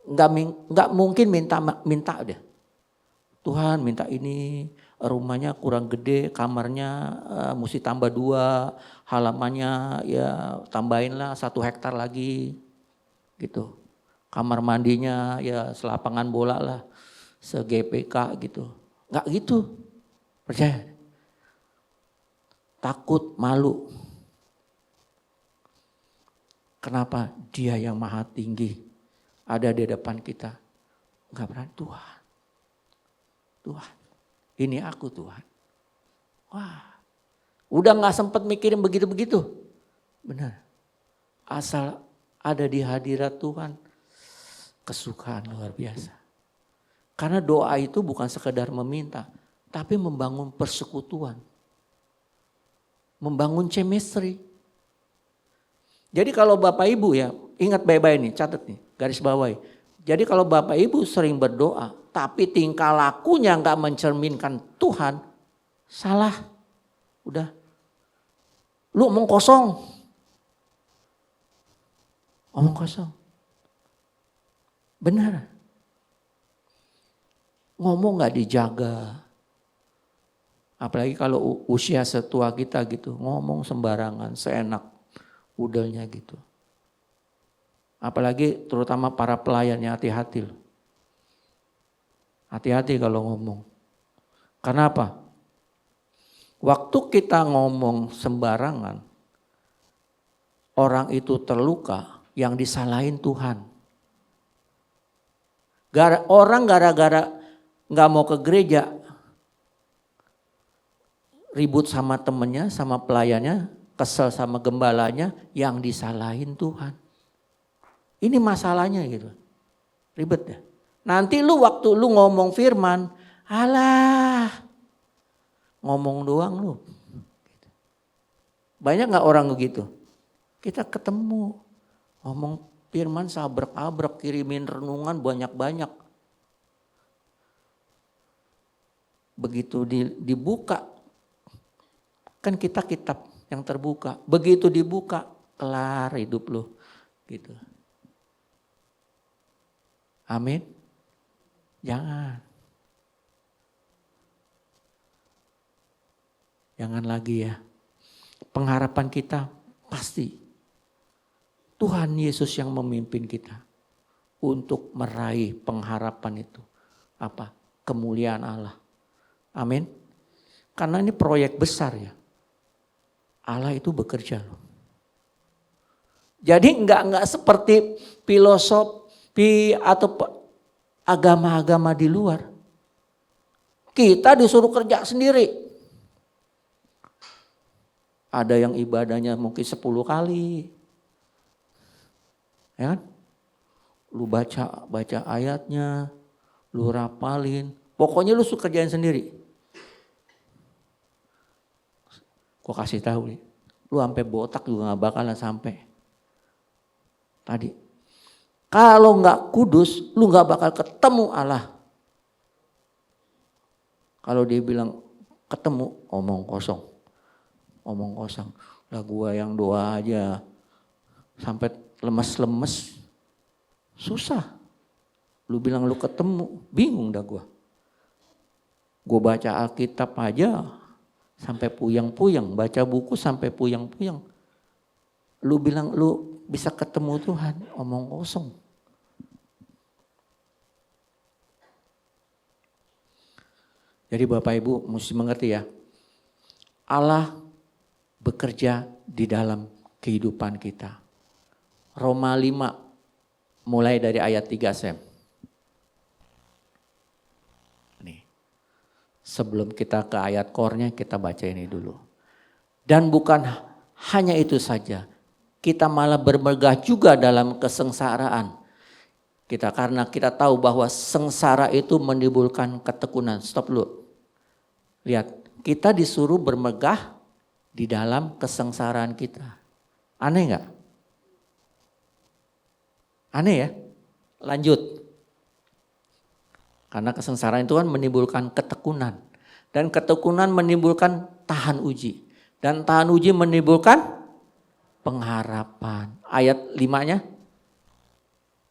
nggak mungkin minta deh. Tuhan minta ini, rumahnya kurang gede, kamarnya mesti tambah 2, halamannya ya tambahinlah 1 hektar lagi, gitu. Kamar mandinya ya selapangan bola lah, se-GPK gitu. Nggak gitu, percaya. Takut, malu. Kenapa? Dia yang maha tinggi ada di depan kita. Enggak berani, Tuhan, ini aku Tuhan. Wah, udah gak sempat mikirin begitu-begitu. Benar, asal ada di hadirat Tuhan, kesukaan luar biasa. Karena doa itu bukan sekedar meminta. tapi membangun persekutuan. Membangun chemistry. Jadi kalau Bapak Ibu ya, ingat baik-baik nih, catat nih, garis bawahi. Jadi kalau Bapak Ibu sering berdoa, tapi tingkah lakunya nggak mencerminkan Tuhan, salah. Udah. Lu omong kosong. Omong kosong. Benar. Ngomong nggak dijaga. Apalagi kalau usia setua kita gitu, ngomong sembarangan, seenak udelnya gitu. Apalagi terutama para pelayannya, hati-hati loh. Hati-hati kalau ngomong. Karena apa? Waktu kita ngomong sembarangan, orang itu terluka, yang disalahin Tuhan. Orang gara-gara gak mau ke gereja, ribut sama temennya, sama pelayannya, kesel sama gembalanya, yang disalahin Tuhan. Ini masalahnya gitu. Ribet ya. Nanti lu waktu lu ngomong firman, alah, ngomong doang lu. Banyak gak orang begitu? Kita ketemu, ngomong firman sabrek-abrek, kirimin renungan banyak-banyak. Begitu dibuka, kan kita kitab yang terbuka. Begitu dibuka, kelar hidup lu. Gitu. Amin. Jangan. Jangan lagi ya. Pengharapan kita pasti Tuhan Yesus yang memimpin kita untuk meraih pengharapan itu. Apa? Kemuliaan Allah. Amin. Karena ini proyek besar ya. Allah itu bekerja loh. Jadi enggak seperti filosofi atau agama-agama di luar. Kita disuruh kerja sendiri. Ada yang ibadahnya mungkin 10 kali. Ya kan? Lu baca ayatnya, lu rapalin. Pokoknya lu suka kerjain sendiri. Gue kasih tahu nih, lu sampai botak juga gak bakalan sampai. Tadi, kalau gak kudus, lu gak bakal ketemu Allah. Kalau dia bilang ketemu, omong kosong. Omong kosong. Lah gue yang doa aja sampai lemes-lemes, susah. Lu bilang lu ketemu, bingung dah gue. Gue baca Alkitab aja sampai puyeng-puyeng, baca buku sampai puyeng-puyeng. Lu bilang lu bisa ketemu Tuhan, omong kosong. Jadi Bapak Ibu mesti mengerti ya, Allah bekerja di dalam kehidupan kita. Roma 5 mulai dari ayat 3 Sam. Sebelum kita ke ayat core-nya, kita baca ini dulu. Dan bukan hanya itu saja, kita malah bermegah juga dalam kesengsaraan. Karena kita tahu bahwa sengsara itu menimbulkan ketekunan. Stop dulu. Lihat, kita disuruh bermegah di dalam kesengsaraan kita. Aneh gak? Aneh ya? Lanjut. Karena kesengsaraan itu kan menimbulkan ketekunan. Dan ketekunan menimbulkan tahan uji. Dan tahan uji menimbulkan pengharapan. Ayat 5-nya.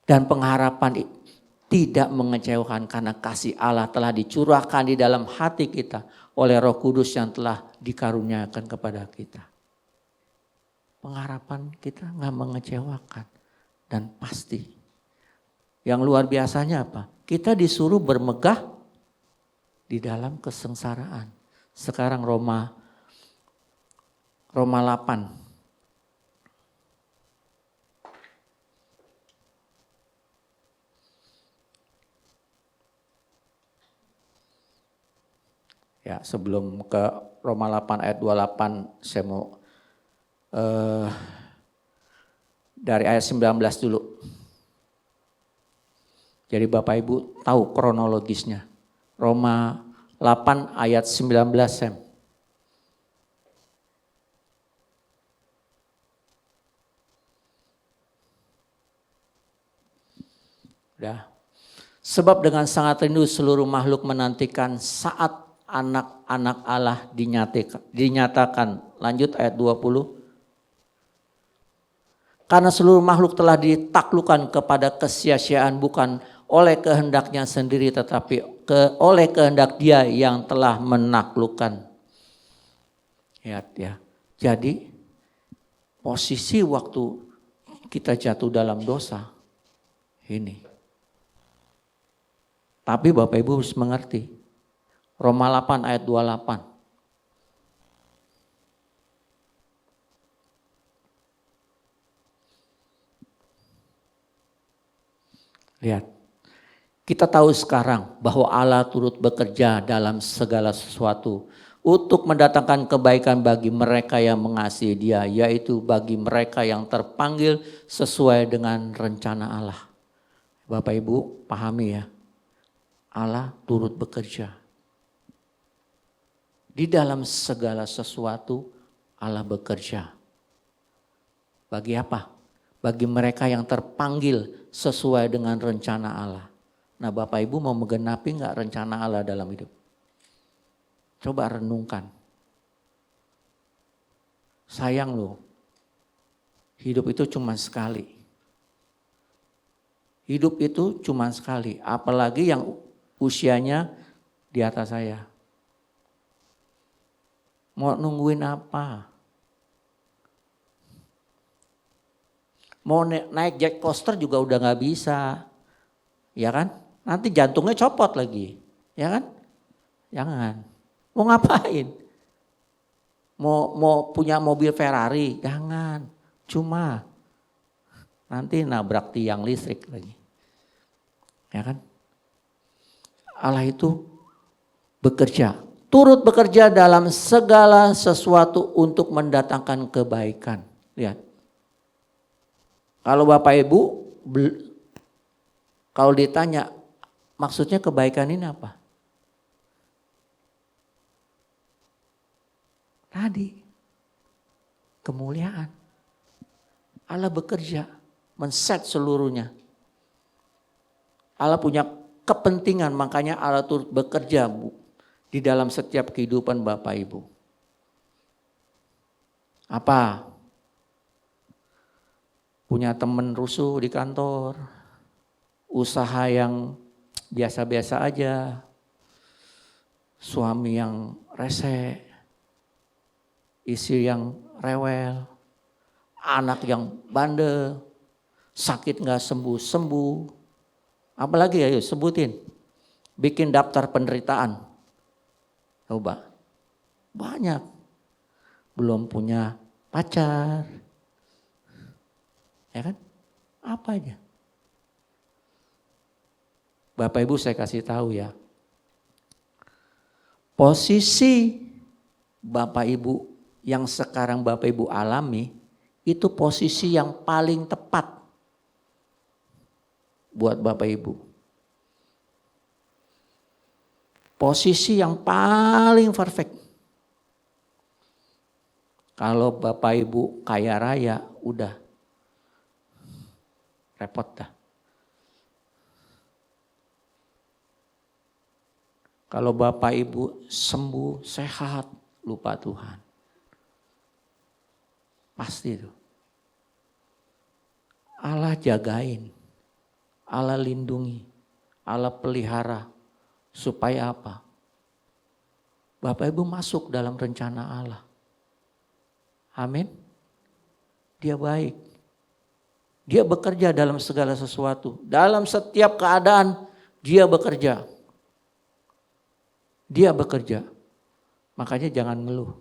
Dan pengharapan tidak mengecewakan karena kasih Allah telah dicurahkan di dalam hati kita oleh Roh Kudus yang telah dikaruniakan kepada kita. Pengharapan kita gak mengecewakan. Dan pasti. Yang luar biasanya apa? Kita disuruh bermegah di dalam kesengsaraan. Sekarang Roma 8. Ya, sebelum ke Roma 8 ayat 28 saya mau dari ayat 19 dulu. Jadi Bapak Ibu tahu kronologisnya. Roma 8 ayat 19 Sam. Udah. Sebab dengan sangat rindu seluruh makhluk menantikan saat anak-anak Allah dinyatakan. Lanjut ayat 20. Karena seluruh makhluk telah ditaklukkan kepada kesia-siaan bukan oleh kehendaknya sendiri tetapi oleh kehendak Dia yang telah menaklukkan. Ya. Jadi posisi waktu kita jatuh dalam dosa ini. Tapi Bapak Ibu harus mengerti. Roma 8 ayat 28. Lihat. Kita tahu sekarang bahwa Allah turut bekerja dalam segala sesuatu untuk mendatangkan kebaikan bagi mereka yang mengasihi Dia, yaitu bagi mereka yang terpanggil sesuai dengan rencana Allah. Bapak Ibu pahami ya. Allah turut bekerja. Di dalam segala sesuatu Allah bekerja. Bagi apa? Bagi mereka yang terpanggil sesuai dengan rencana Allah. Nah Bapak Ibu mau menggenapi enggak rencana Allah dalam hidup? Coba renungkan. Sayang loh, hidup itu cuma sekali. Hidup itu cuma sekali, apalagi yang usianya di atas saya. Mau nungguin apa? Mau naik jet coaster juga udah gak bisa. Ya kan? Nanti jantungnya copot lagi. Ya kan? Jangan. Mau ngapain? Mau punya mobil Ferrari? Jangan. Cuma nanti nabrak tiang listrik lagi. Ya kan? Allah itu bekerja, turut bekerja dalam segala sesuatu untuk mendatangkan kebaikan. Lihat. Kalau Bapak Ibu, kalau ditanya maksudnya kebaikan ini apa? Tadi, kemuliaan. Allah bekerja, men-set seluruhnya. Allah punya kepentingan, makanya Allah turut bekerja di dalam setiap kehidupan Bapak Ibu. Apa? Punya teman rusuh di kantor, usaha yang biasa-biasa aja, suami yang rese, istri yang rewel, anak yang bandel, sakit gak sembuh-sembuh. Apalagi ayo sebutin, bikin daftar penderitaan. Coba, banyak. Belum punya pacar. Ya kan? Apa aja. Bapak Ibu saya kasih tahu ya. Posisi Bapak Ibu yang sekarang Bapak Ibu alami, itu posisi yang paling tepat buat Bapak Ibu. Posisi yang paling perfect. Kalau Bapak Ibu kaya raya, udah repot dah. Kalau Bapak Ibu sembuh, sehat, lupa Tuhan. Pasti itu. Allah jagain. Allah lindungi, Allah pelihara, supaya apa? Bapak Ibu masuk dalam rencana Allah. Amin. Dia baik. Dia bekerja dalam segala sesuatu. Dalam setiap keadaan dia bekerja. Dia bekerja. Makanya jangan ngeluh.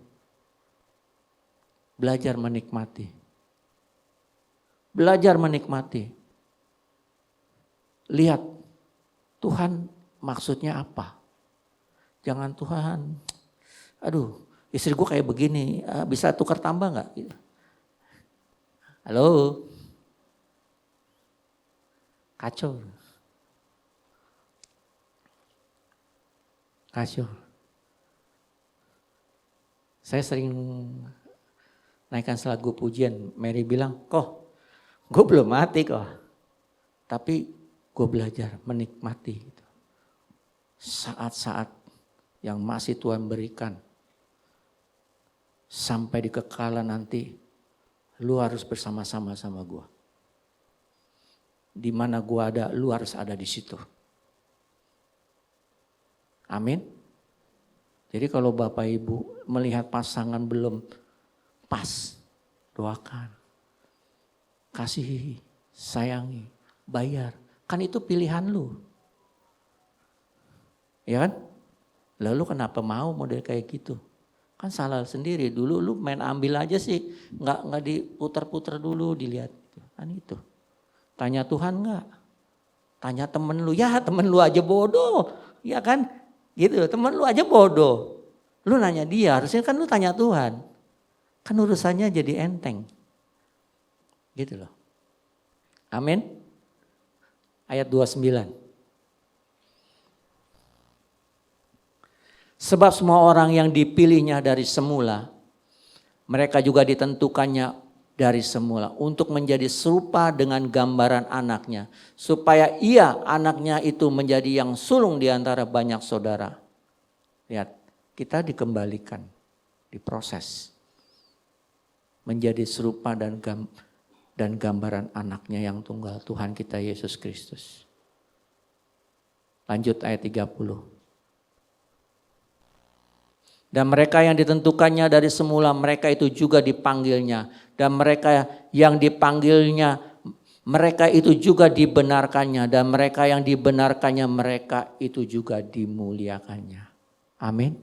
Belajar menikmati. Belajar menikmati. Lihat Tuhan maksudnya apa. Jangan Tuhan, aduh istri gue kayak begini, bisa tukar tambah gak? Halo? Kacau. Kacau. Saya sering naikkan lagu pujian, Mary bilang, kok gue belum mati kok. Tapi gue belajar menikmati gitu. Saat-saat yang masih Tuhan berikan. Sampai di kekalan nanti, lu harus bersama-sama sama gue. Di mana gue ada, lu harus ada di situ. Amin. Jadi kalau Bapak Ibu melihat pasangan belum pas, doakan. Kasihi, sayangi, bayar. Kan itu pilihan lu. Ya kan? Lalu kenapa mau model kayak gitu? Kan salah sendiri. Dulu lu main ambil aja sih. Nggak diputar-putar dulu dilihat. Kan itu. Tanya Tuhan nggak? Tanya temen lu. Ya temen lu aja bodoh. Ya kan? Gitu, temen lu aja bodoh. Lu nanya dia, harusnya kan lu tanya Tuhan. Kan urusannya jadi enteng. Gitu loh. Amin. Ayat 29. Sebab semua orang yang dipilihnya dari semula, mereka juga ditentukannya dari semula untuk menjadi serupa dengan gambaran anaknya, supaya ia anaknya itu menjadi yang sulung di antara banyak saudara. Lihat, kita dikembalikan, diproses menjadi serupa dan gambaran anaknya yang tunggal, Tuhan kita Yesus Kristus. Lanjut ayat 30. Dan mereka yang ditentukannya dari semula, mereka itu juga dipanggilnya. Dan mereka yang dipanggilnya, mereka itu juga dibenarkannya. Dan mereka yang dibenarkannya, mereka itu juga dimuliakannya. Amin.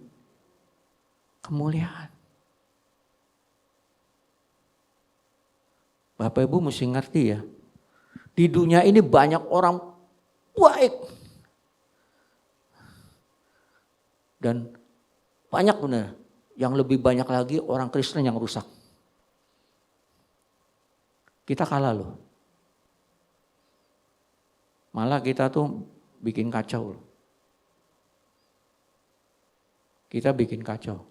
Kemuliaan. Bapak Ibu mesti ngerti ya. Di dunia ini banyak orang baik. Dan banyak benar, yang lebih banyak lagi orang Kristen yang rusak. Kita kalah loh. Malah kita tuh bikin kacau loh. Kita bikin kacau.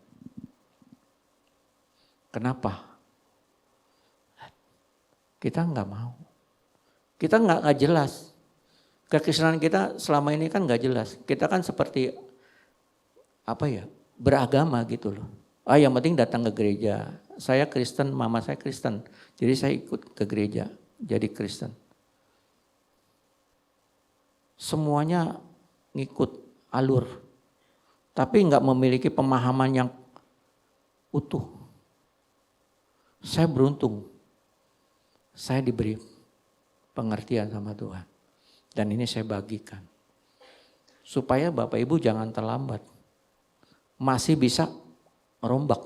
Kenapa? Kita nggak mau. Kita nggak jelas. Kekristenan kita selama ini kan nggak jelas. Kita kan seperti apa ya? Beragama gitu loh. Yang penting datang ke gereja. Saya Kristen, mama saya Kristen. Jadi saya ikut ke gereja, jadi Kristen. Semuanya ngikut alur. Tapi nggak memiliki pemahaman yang utuh. Saya beruntung. Saya diberi pengertian sama Tuhan. Dan ini saya bagikan. Supaya Bapak Ibu jangan terlambat. Masih bisa merombak.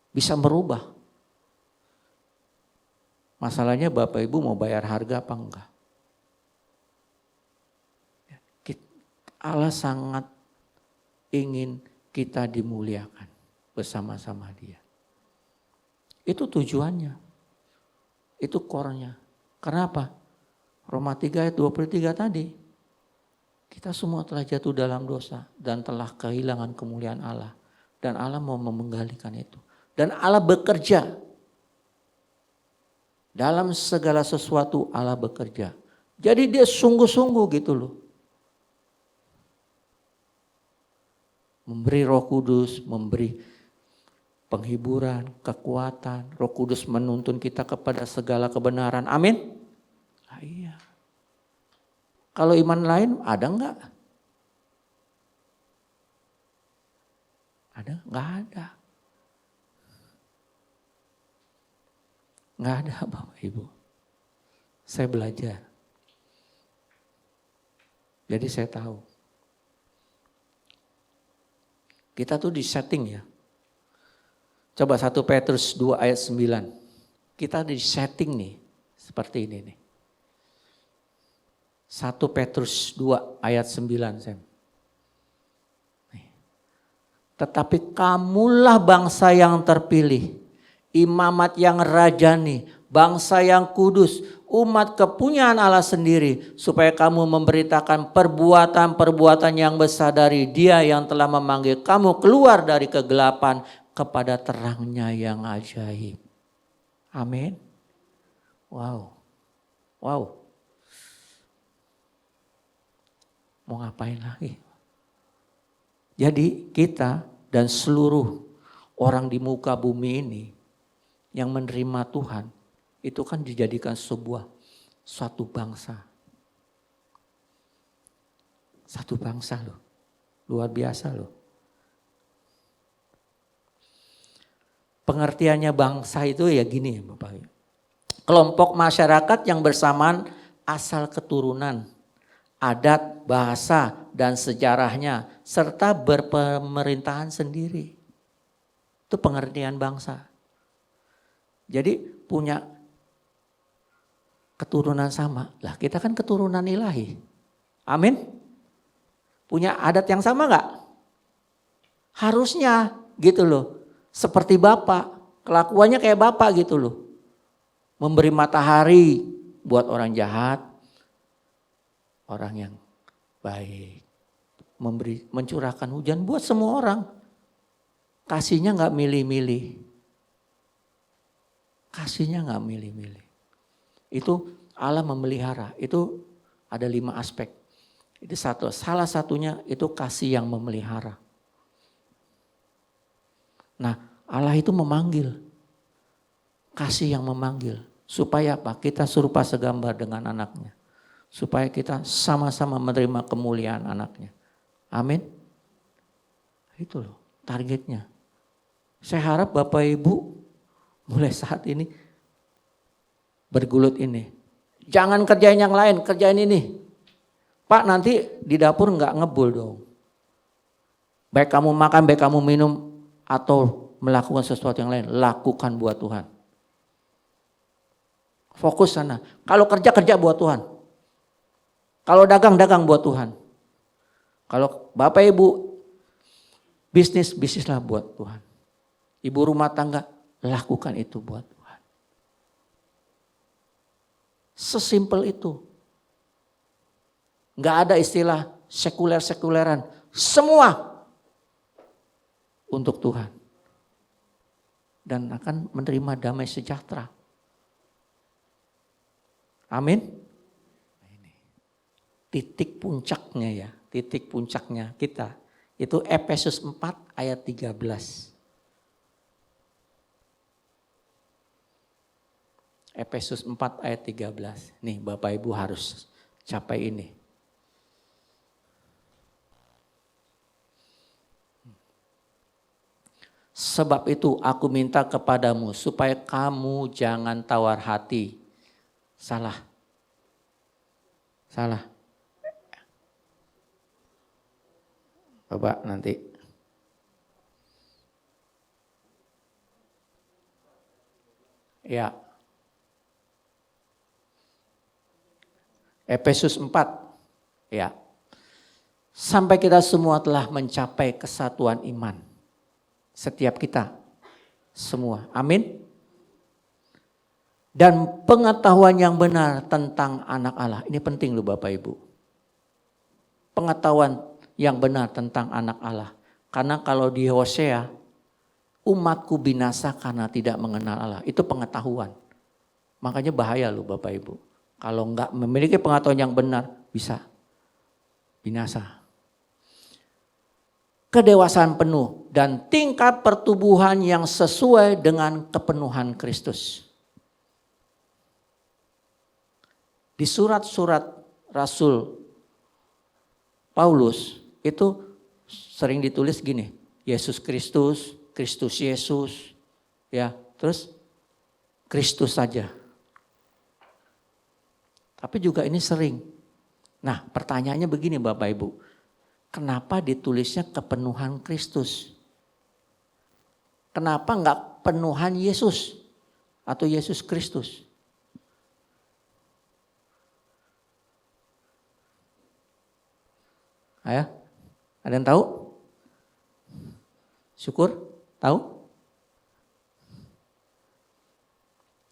Bisa merubah. Masalahnya Bapak Ibu mau bayar harga apa enggak? Allah sangat ingin kita dimuliakan bersama-sama Dia. Itu tujuannya. Itu core-nya. Kenapa? Roma 3 ayat 23 tadi. Kita semua telah jatuh dalam dosa dan telah kehilangan kemuliaan Allah. Dan Allah mau menggalikan itu. Dan Allah bekerja. Dalam segala sesuatu Allah bekerja. Jadi dia sungguh-sungguh gitu loh. Memberi Roh Kudus, memberi penghiburan, kekuatan. Roh Kudus menuntun kita kepada segala kebenaran. Amin. Iya. Kalau iman lain ada enggak? Ada? Enggak ada. Enggak ada Bapak Ibu. Saya belajar. Jadi saya tahu. Kita tuh di setting ya. Coba 1 Petrus 2 ayat 9. Kita di setting nih. Seperti ini nih. 1 Petrus 2 ayat 9. Sam. Tetapi kamulah bangsa yang terpilih. Imamat yang rajani. Bangsa yang kudus. umat kepunyaan Allah sendiri, supaya kamu memberitakan perbuatan-perbuatan yang besar dari Dia yang telah memanggil kamu keluar dari kegelapan kepada terangnya yang ajaib. Amin. Wow. Mau ngapain lagi? Jadi kita dan seluruh orang di muka bumi ini yang menerima Tuhan, itu kan dijadikan suatu bangsa. Satu bangsa loh. Luar biasa loh. Pengertiannya bangsa itu ya gini ya Bapak. Kelompok masyarakat yang bersamaan asal keturunan, adat, bahasa, dan sejarahnya, serta berpemerintahan sendiri. Itu pengertian bangsa. Jadi punya keturunan sama. Lah kita kan keturunan ilahi. Amin. Punya adat yang sama enggak? Harusnya gitu loh. Seperti Bapak. Kelakuannya kayak Bapak gitu loh. Memberi matahari buat orang jahat. Orang yang baik. Mencurahkan hujan buat semua orang. Kasihnya enggak milih-milih. Kasihnya enggak milih-milih. Itu Allah memelihara. Itu ada 5 aspek. Itu salah satunya itu kasih yang memelihara. Nah, Allah itu memanggil. Kasih yang memanggil. Supaya apa? Kita serupa segambar dengan anaknya. Supaya kita sama-sama menerima kemuliaan anaknya. Amin. Itu loh targetnya. Saya harap Bapak Ibu mulai saat ini bergulut ini. Jangan kerjain yang lain, kerjain ini. Pak nanti di dapur enggak ngebul dong. Baik kamu makan, baik kamu minum atau melakukan sesuatu yang lain, lakukan buat Tuhan. Fokus sana. Kalau kerja buat Tuhan. Kalau dagang buat Tuhan. Kalau Bapak Ibu bisnislah buat Tuhan. Ibu rumah tangga, lakukan itu buat Tuhan. Sesimpel itu. Enggak ada istilah sekuler-sekuleran. Semua untuk Tuhan. Dan akan menerima damai sejahtera. Amin. Titik puncaknya ya. Titik puncaknya kita. Itu Efesus 4 ayat 13. Efesus 4 ayat 13. Nih Bapak Ibu harus capai ini. Sebab itu aku minta kepadamu supaya kamu jangan tawar hati. Salah. Coba nanti. Ya. Efesus 4. Ya. Sampai kita semua telah mencapai kesatuan iman. Setiap kita. Semua. Amin. Dan pengetahuan yang benar tentang anak Allah. Ini penting loh Bapak Ibu. Pengetahuan yang benar tentang anak Allah. Karena kalau di Hosea, umatku binasa karena tidak mengenal Allah. Itu pengetahuan. Makanya bahaya loh Bapak Ibu. Kalau enggak memiliki pengetahuan yang benar, bisa binasa. Kedewasaan penuh dan tingkat pertumbuhan yang sesuai dengan kepenuhan Kristus. Di surat-surat Rasul Paulus itu sering ditulis gini, Yesus Kristus, Kristus Yesus, ya, terus Kristus saja. Tapi juga ini sering. Nah, pertanyaannya begini Bapak Ibu, kenapa ditulisnya kepenuhan Kristus? Kenapa enggak penuhan Yesus atau Yesus Kristus? Ayo, ada yang tahu? Syukur, tahu?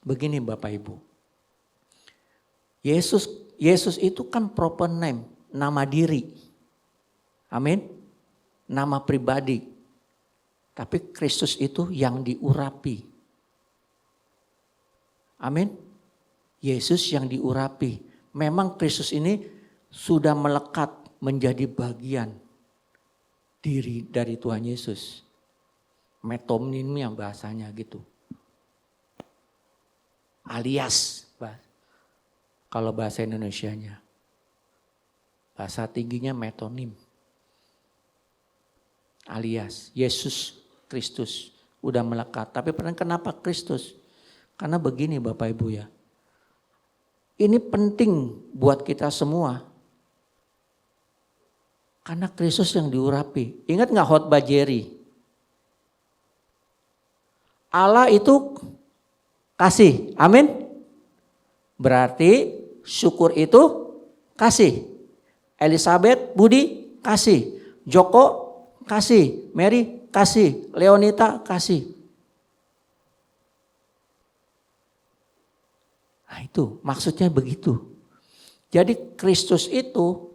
Begini Bapak Ibu. Yesus itu kan proper name, nama diri. Amin. Nama pribadi. Tapi Kristus itu yang diurapi. Amin. Yesus yang diurapi. Memang Kristus ini sudah melekat menjadi bagian diri dari Tuhan Yesus. Metonim yang bahasanya gitu. Alias, kalau bahasa Indonesianya. Bahasa tingginya metonim. Alias, Yesus Kristus udah melekat. Tapi kenapa Kristus? Karena begini Bapak Ibu ya. Ini penting buat kita semua. Karena Kristus yang diurapi. Ingat gak khotbah Jerry? Allah itu kasih, amin. Berarti syukur itu kasih. Elizabeth, Budi kasih. Joko kasih. Mary kasih. Leonita kasih. Nah itu maksudnya begitu. Jadi Kristus itu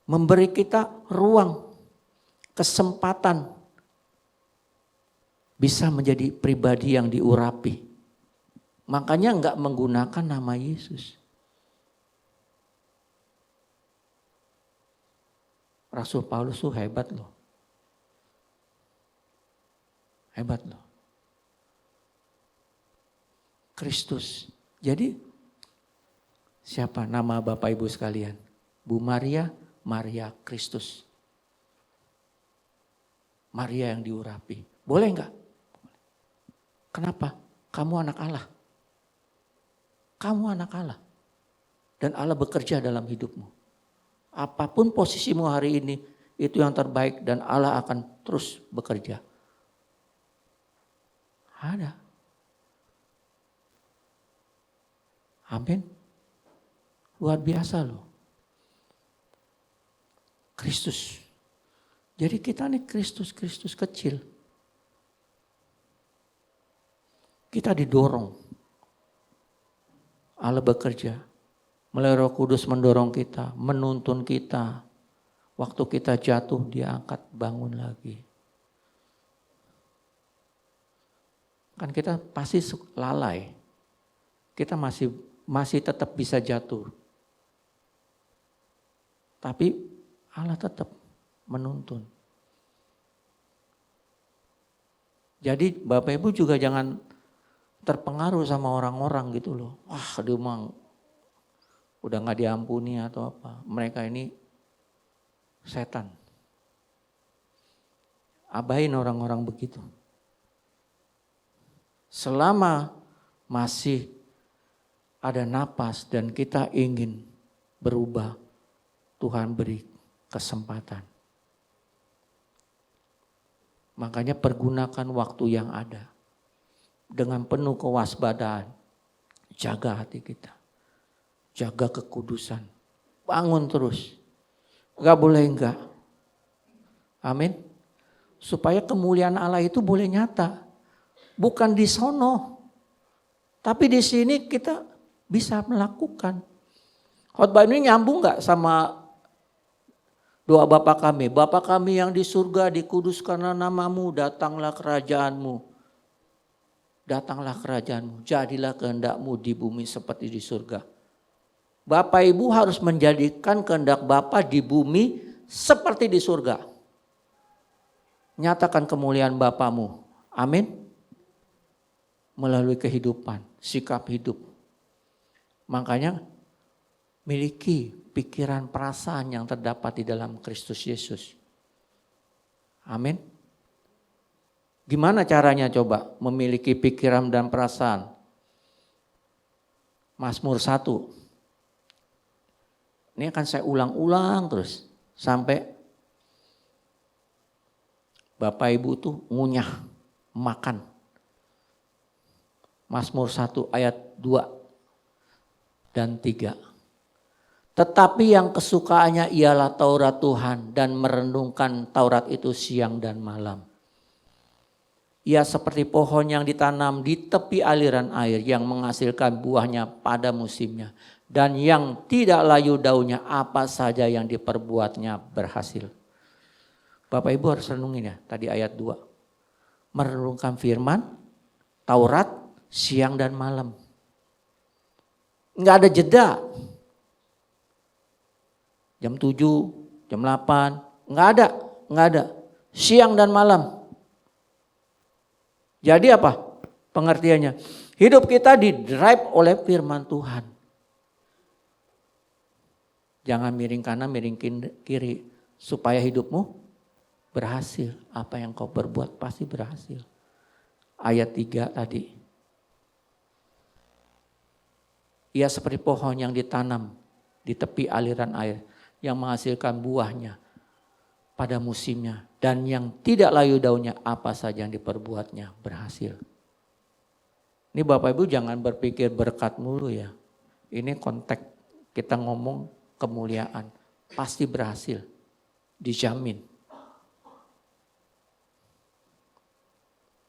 memberi kita ruang, kesempatan bisa menjadi pribadi yang diurapi. Makanya enggak menggunakan nama Yesus. Rasul Paulus tuh hebat loh. Hebat loh. Kristus. Jadi siapa nama Bapak Ibu sekalian? Bu Maria, Maria Kristus. Maria yang diurapi. Boleh enggak? Kenapa? Kamu anak Allah. Kamu anak Allah. Dan Allah bekerja dalam hidupmu. Apapun posisimu hari ini, itu yang terbaik dan Allah akan terus bekerja. Ada. Amin. Luar biasa loh. Kristus. Jadi kita nih Kristus kecil. Kita didorong. Allah bekerja. Melalui Roh Kudus mendorong kita, menuntun kita. Waktu kita jatuh dia angkat bangun lagi. Kan kita pasti lalai. Kita masih tetap bisa jatuh. Tapi Allah tetap menuntun. Jadi Bapak Ibu juga jangan terpengaruh sama orang-orang gitu loh. Dia memang udah gak diampuni atau apa. Mereka ini setan. Abain orang-orang begitu. Selama masih ada napas dan kita ingin berubah, Tuhan beri kesempatan. Makanya pergunakan waktu yang ada. Dengan penuh kewaspadaan. Jaga hati kita. Jaga kekudusan. Bangun terus. Gak boleh enggak. Amin. Supaya kemuliaan Allah itu boleh nyata. Bukan di sono. Tapi di sini kita bisa melakukan. Khotbah ini nyambung gak sama doa Bapa kami? Bapa kami yang di surga, dikuduskanlah namamu, datanglah kerajaanmu. Datanglah kerajaanmu, jadilah kehendakmu di bumi seperti di surga. Bapak Ibu harus menjadikan kehendak Bapa di bumi seperti di surga. Nyatakan kemuliaan Bapamu. Amin. Melalui kehidupan, sikap hidup. Makanya miliki pikiran perasaan yang terdapat di dalam Kristus Yesus. Amin. Gimana caranya coba memiliki pikiran dan perasaan? Mazmur 1. Ini akan saya ulang-ulang terus sampai Bapak Ibu tuh ngunyah, makan. Mazmur 1 ayat 2 dan 3. Tetapi yang kesukaannya ialah Taurat Tuhan dan merenungkan Taurat itu siang dan malam. Ia seperti pohon yang ditanam di tepi aliran air yang menghasilkan buahnya pada musimnya. Dan yang tidak layu daunnya, apa saja yang diperbuatnya berhasil. Bapak Ibu harus renungin ya, tadi ayat 2. Merenungkan firman, Taurat, siang dan malam. Enggak ada jeda. Jam 7, jam 8, enggak ada. Siang dan malam. Jadi apa pengertiannya? Hidup kita didrive oleh firman Tuhan. Jangan miring kanan, miring kiri. Supaya hidupmu berhasil. Apa yang kau berbuat pasti berhasil. Ayat 3 tadi. Ia seperti pohon yang ditanam di tepi aliran air. Yang menghasilkan buahnya pada musimnya. Dan yang tidak layu daunnya, apa saja yang diperbuatnya berhasil. Ini Bapak Ibu jangan berpikir berkat mulu ya. Ini konteks kita ngomong kemuliaan. Pasti berhasil. Dijamin.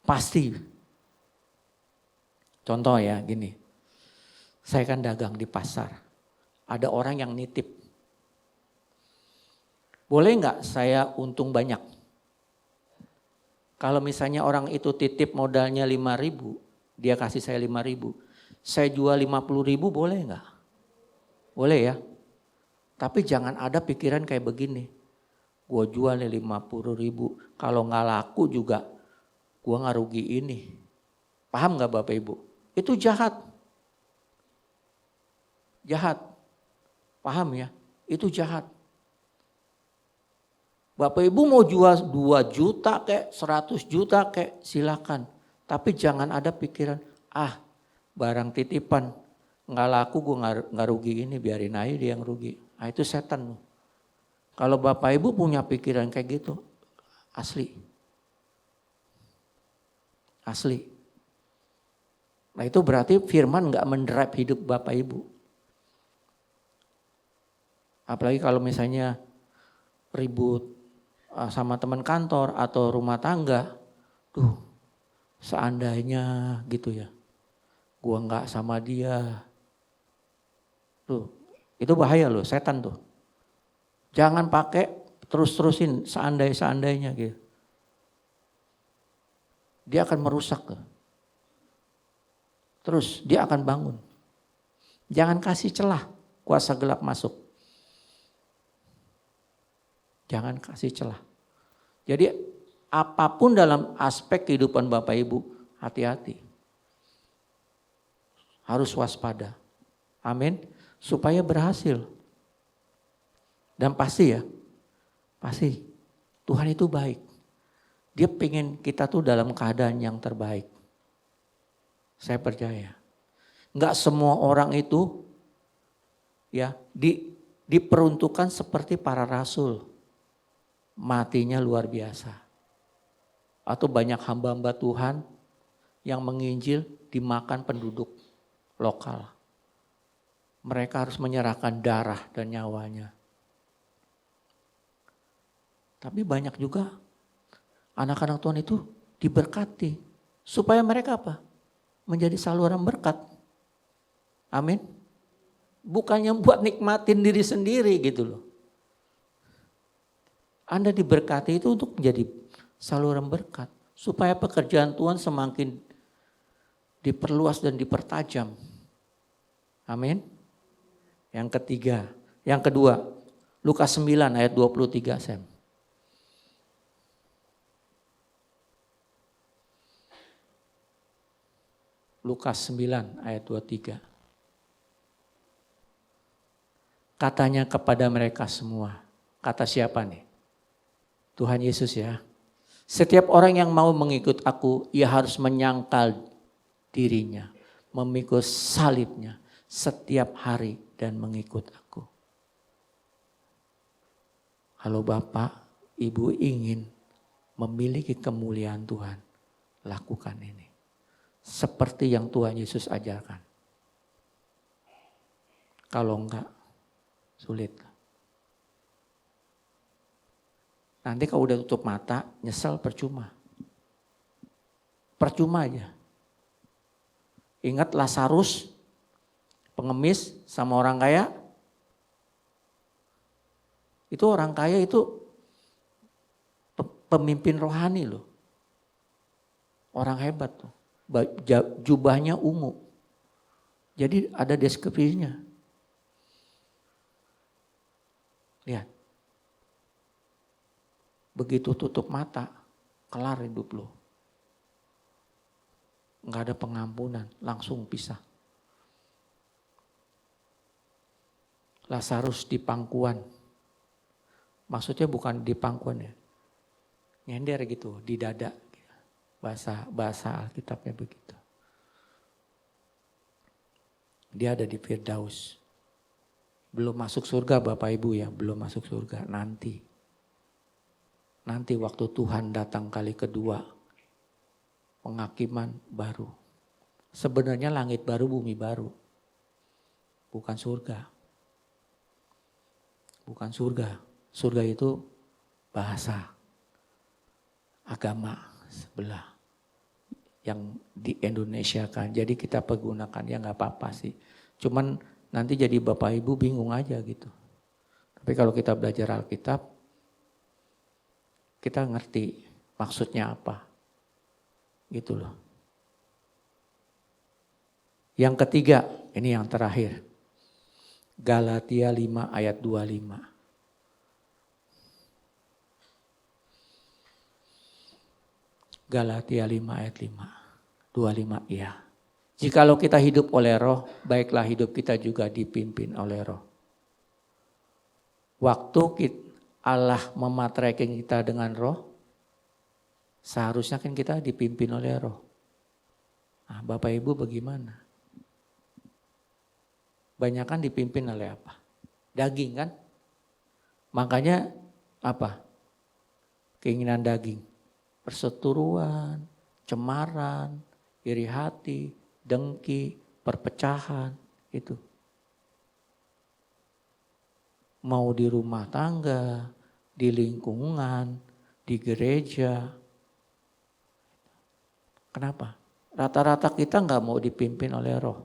Pasti. Contoh ya gini. Saya kan dagang di pasar. Ada orang yang nitip. Boleh nggak saya untung banyak? Kalau misalnya orang itu titip modalnya 5.000, dia kasih saya 5.000. Saya jual 50.000 boleh nggak? Boleh ya. Tapi jangan ada pikiran kayak begini. Gue jual nih 50.000, kalau nggak laku juga gue nggak rugi ini. Paham nggak Bapak Ibu? Itu jahat. Jahat. Paham ya? Itu jahat. Bapak Ibu mau jual 2 juta kek, 100 juta kek, silakan. Tapi jangan ada pikiran, barang titipan nggak laku gue nggak rugi ini, biarin aja dia yang rugi. Nah, itu setan. Kalau Bapak Ibu punya pikiran kayak gitu, asli. Asli. Nah itu berarti firman nggak mendrive hidup Bapak Ibu. Apalagi kalau misalnya ribut sama teman kantor atau rumah tangga, seandainya gitu ya, gua nggak sama dia, itu bahaya loh, setan tuh. Jangan pakai terus-terusin seandainya gitu. Dia akan merusak tuh. Terus dia akan bangun. Jangan kasih celah kuasa gelap masuk. Jangan kasih celah. Jadi apapun dalam aspek kehidupan Bapak Ibu, hati-hati. Harus waspada. Amin. Supaya berhasil. Dan pasti ya, pasti Tuhan itu baik. Dia pengen kita tuh dalam keadaan yang terbaik. Saya percaya. Enggak semua orang itu ya diperuntukkan seperti para rasul. Matinya luar biasa. Atau banyak hamba-hamba Tuhan yang menginjil dimakan penduduk lokal. Mereka harus menyerahkan darah dan nyawanya. Tapi banyak juga anak-anak Tuhan itu diberkati. Supaya mereka apa? Menjadi saluran berkat. Amin. Bukannya buat nikmatin diri sendiri gitu loh. Anda diberkati itu untuk menjadi saluran berkat. Supaya pekerjaan Tuhan semakin diperluas dan dipertajam. Amin. Yang ketiga, yang kedua, Lukas 9 ayat 23 Sam. Lukas 9 ayat 23. Katanya kepada mereka semua. Kata siapa nih? Tuhan Yesus ya. Setiap orang yang mau mengikut aku, ia harus menyangkal dirinya. Memikul salibnya setiap hari dan mengikut aku. Kalau Bapak, Ibu ingin memiliki kemuliaan Tuhan, lakukan ini. Seperti yang Tuhan Yesus ajarkan. Kalau enggak, sulit. Nanti kalau udah tutup mata, nyesel percuma. percuma aja. Ingat Lazarus, pengemis sama orang kaya. Itu orang kaya itu pemimpin rohani loh. Orang hebat tuh. Jubahnya ungu. Jadi ada deskripsinya. Lihat. Begitu tutup mata, kelar hidup lo. Nggak ada pengampunan, langsung pisah. Lazarus di pangkuan. Maksudnya bukan di pangkuan ya. Nyender gitu, di dada. Bahasa Alkitabnya begitu. Dia ada di Firdaus. Belum masuk surga Bapak Ibu ya, belum masuk surga. Nanti waktu Tuhan datang kali kedua, penghakiman baru. Sebenarnya langit baru, bumi baru. Bukan surga. Bukan surga. Surga itu bahasa, agama sebelah yang di Indonesia kan. Jadi kita pergunakan ya nggak apa-apa sih. Cuman nanti jadi Bapak Ibu bingung aja gitu. Tapi kalau kita belajar Alkitab, kita ngerti maksudnya apa. Gitu loh. Yang ketiga, ini yang terakhir. Galatia 5 ayat 25. Galatia 5 ayat 5. 25 iya. Jikalau kita hidup oleh roh, baiklah hidup kita juga dipimpin oleh roh. Waktu Allah memateraikan kita dengan roh, seharusnya kan kita dipimpin oleh roh. Nah, Bapak Ibu bagaimana? Banyak kan dipimpin oleh apa? Daging kan? Makanya apa? Keinginan daging. Perseteruan, cemaran, iri hati, dengki, perpecahan, itu. Mau di rumah tangga, di lingkungan, di gereja. Kenapa? Rata-rata kita nggak mau dipimpin oleh roh.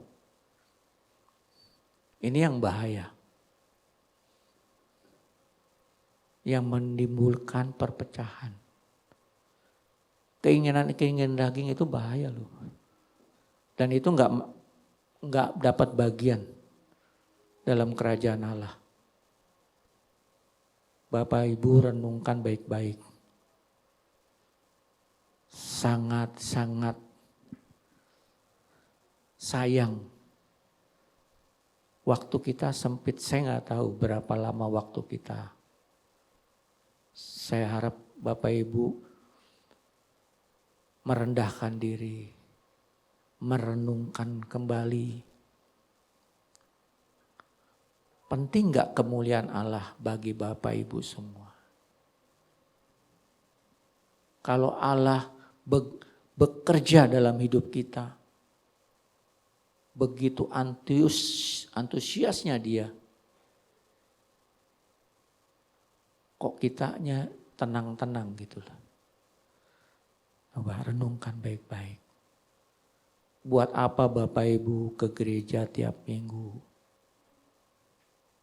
Ini yang bahaya. Yang menimbulkan perpecahan. Keinginan daging itu bahaya loh. Dan itu nggak dapat bagian dalam kerajaan Allah. Bapak Ibu renungkan baik-baik. Sangat-sangat sayang. Waktu kita sempit, saya nggak tahu berapa lama waktu kita. Saya harap Bapak Ibu merendahkan diri, merenungkan kembali. Penting gak kemuliaan Allah bagi Bapak Ibu semua? Kalau Allah bekerja dalam hidup kita, begitu antusiasnya dia, kok kitanya tenang-tenang gitu loh. Coba renungkan baik-baik. Buat apa Bapak Ibu ke gereja tiap minggu?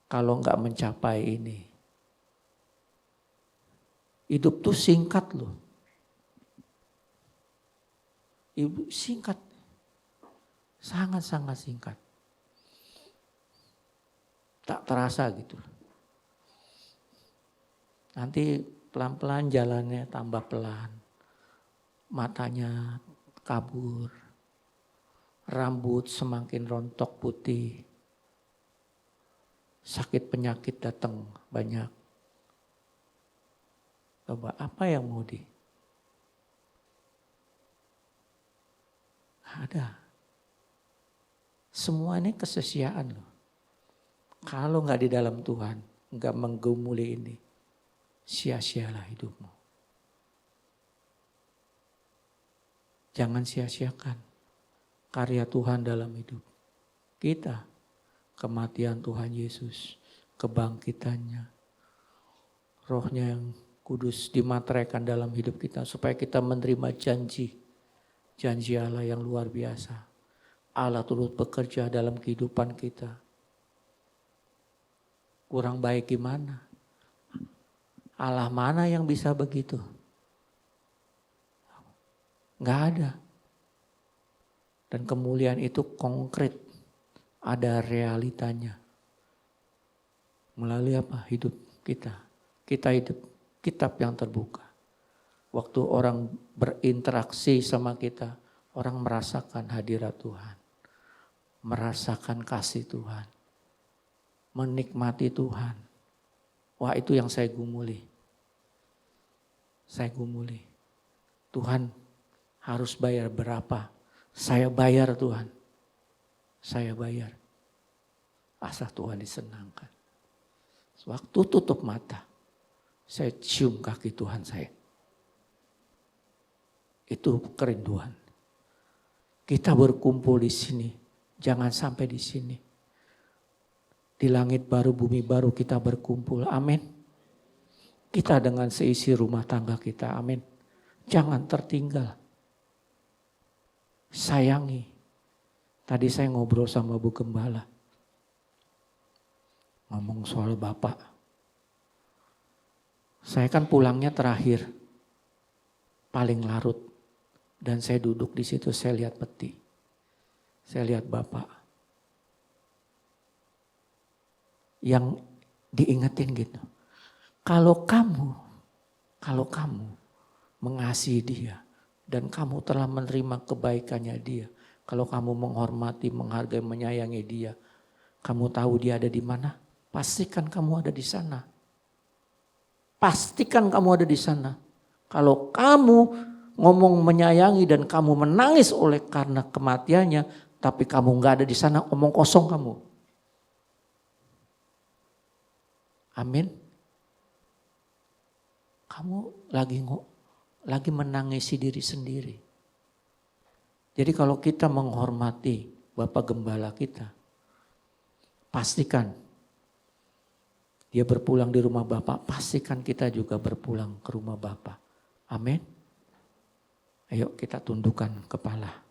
Kalau enggak mencapai ini. Hidup tuh singkat loh. Hidup singkat. Sangat-sangat singkat. Tak terasa gitu. Nanti pelan-pelan jalannya tambah pelan. Matanya kabur, rambut semakin rontok putih, sakit penyakit datang banyak. Coba apa yang mau ada. Semua ini kesia-siaan loh. Kalau nggak di dalam Tuhan, nggak menggumuli ini, sia-sialah hidupmu. Jangan sia-siakan karya Tuhan dalam hidup kita. Kematian Tuhan Yesus, kebangkitannya, rohnya yang kudus dimateraikan dalam hidup kita. Supaya kita menerima janji Janji Allah yang luar biasa. Allah turut bekerja dalam kehidupan kita. Kurang baik gimana? Allah mana yang bisa begitu? Nggak ada. Dan kemuliaan itu konkret. Ada realitanya. Melalui apa? Hidup kita. Kita hidup kitab yang terbuka. Waktu orang berinteraksi sama kita, orang merasakan hadirat Tuhan. Merasakan kasih Tuhan. Menikmati Tuhan. Wah, itu yang saya gumuli. Saya gumuli. Tuhan harus bayar berapa? Saya bayar Tuhan. Saya bayar. Asal Tuhan disenangkan. Waktu tutup mata, saya cium kaki Tuhan saya. Itu kerinduan. Kita berkumpul di sini, jangan sampai di sini. Di langit baru, bumi baru kita berkumpul, amin. Kita dengan seisi rumah tangga kita, amin. Jangan tertinggal. Sayangi. Tadi saya ngobrol sama Bu Gembala. Ngomong soal Bapak. Saya kan pulangnya terakhir. Paling larut. Dan saya duduk di situ, saya lihat peti. Saya lihat Bapak. Yang diingetin gitu. Kalau kamu mengasihi dia. Dan kamu telah menerima kebaikannya dia. Kalau kamu menghormati, menghargai, menyayangi dia. Kamu tahu dia ada di mana? Pastikan kamu ada di sana. Pastikan kamu ada di sana. Kalau kamu ngomong menyayangi dan kamu menangis oleh karena kematiannya, tapi kamu nggak ada di sana, omong kosong kamu. Amin. Kamu lagi menangisi diri sendiri. Jadi kalau kita menghormati Bapak Gembala kita, pastikan dia berpulang di rumah Bapak, pastikan kita juga berpulang ke rumah Bapak. Amin. Ayo kita tundukkan kepala.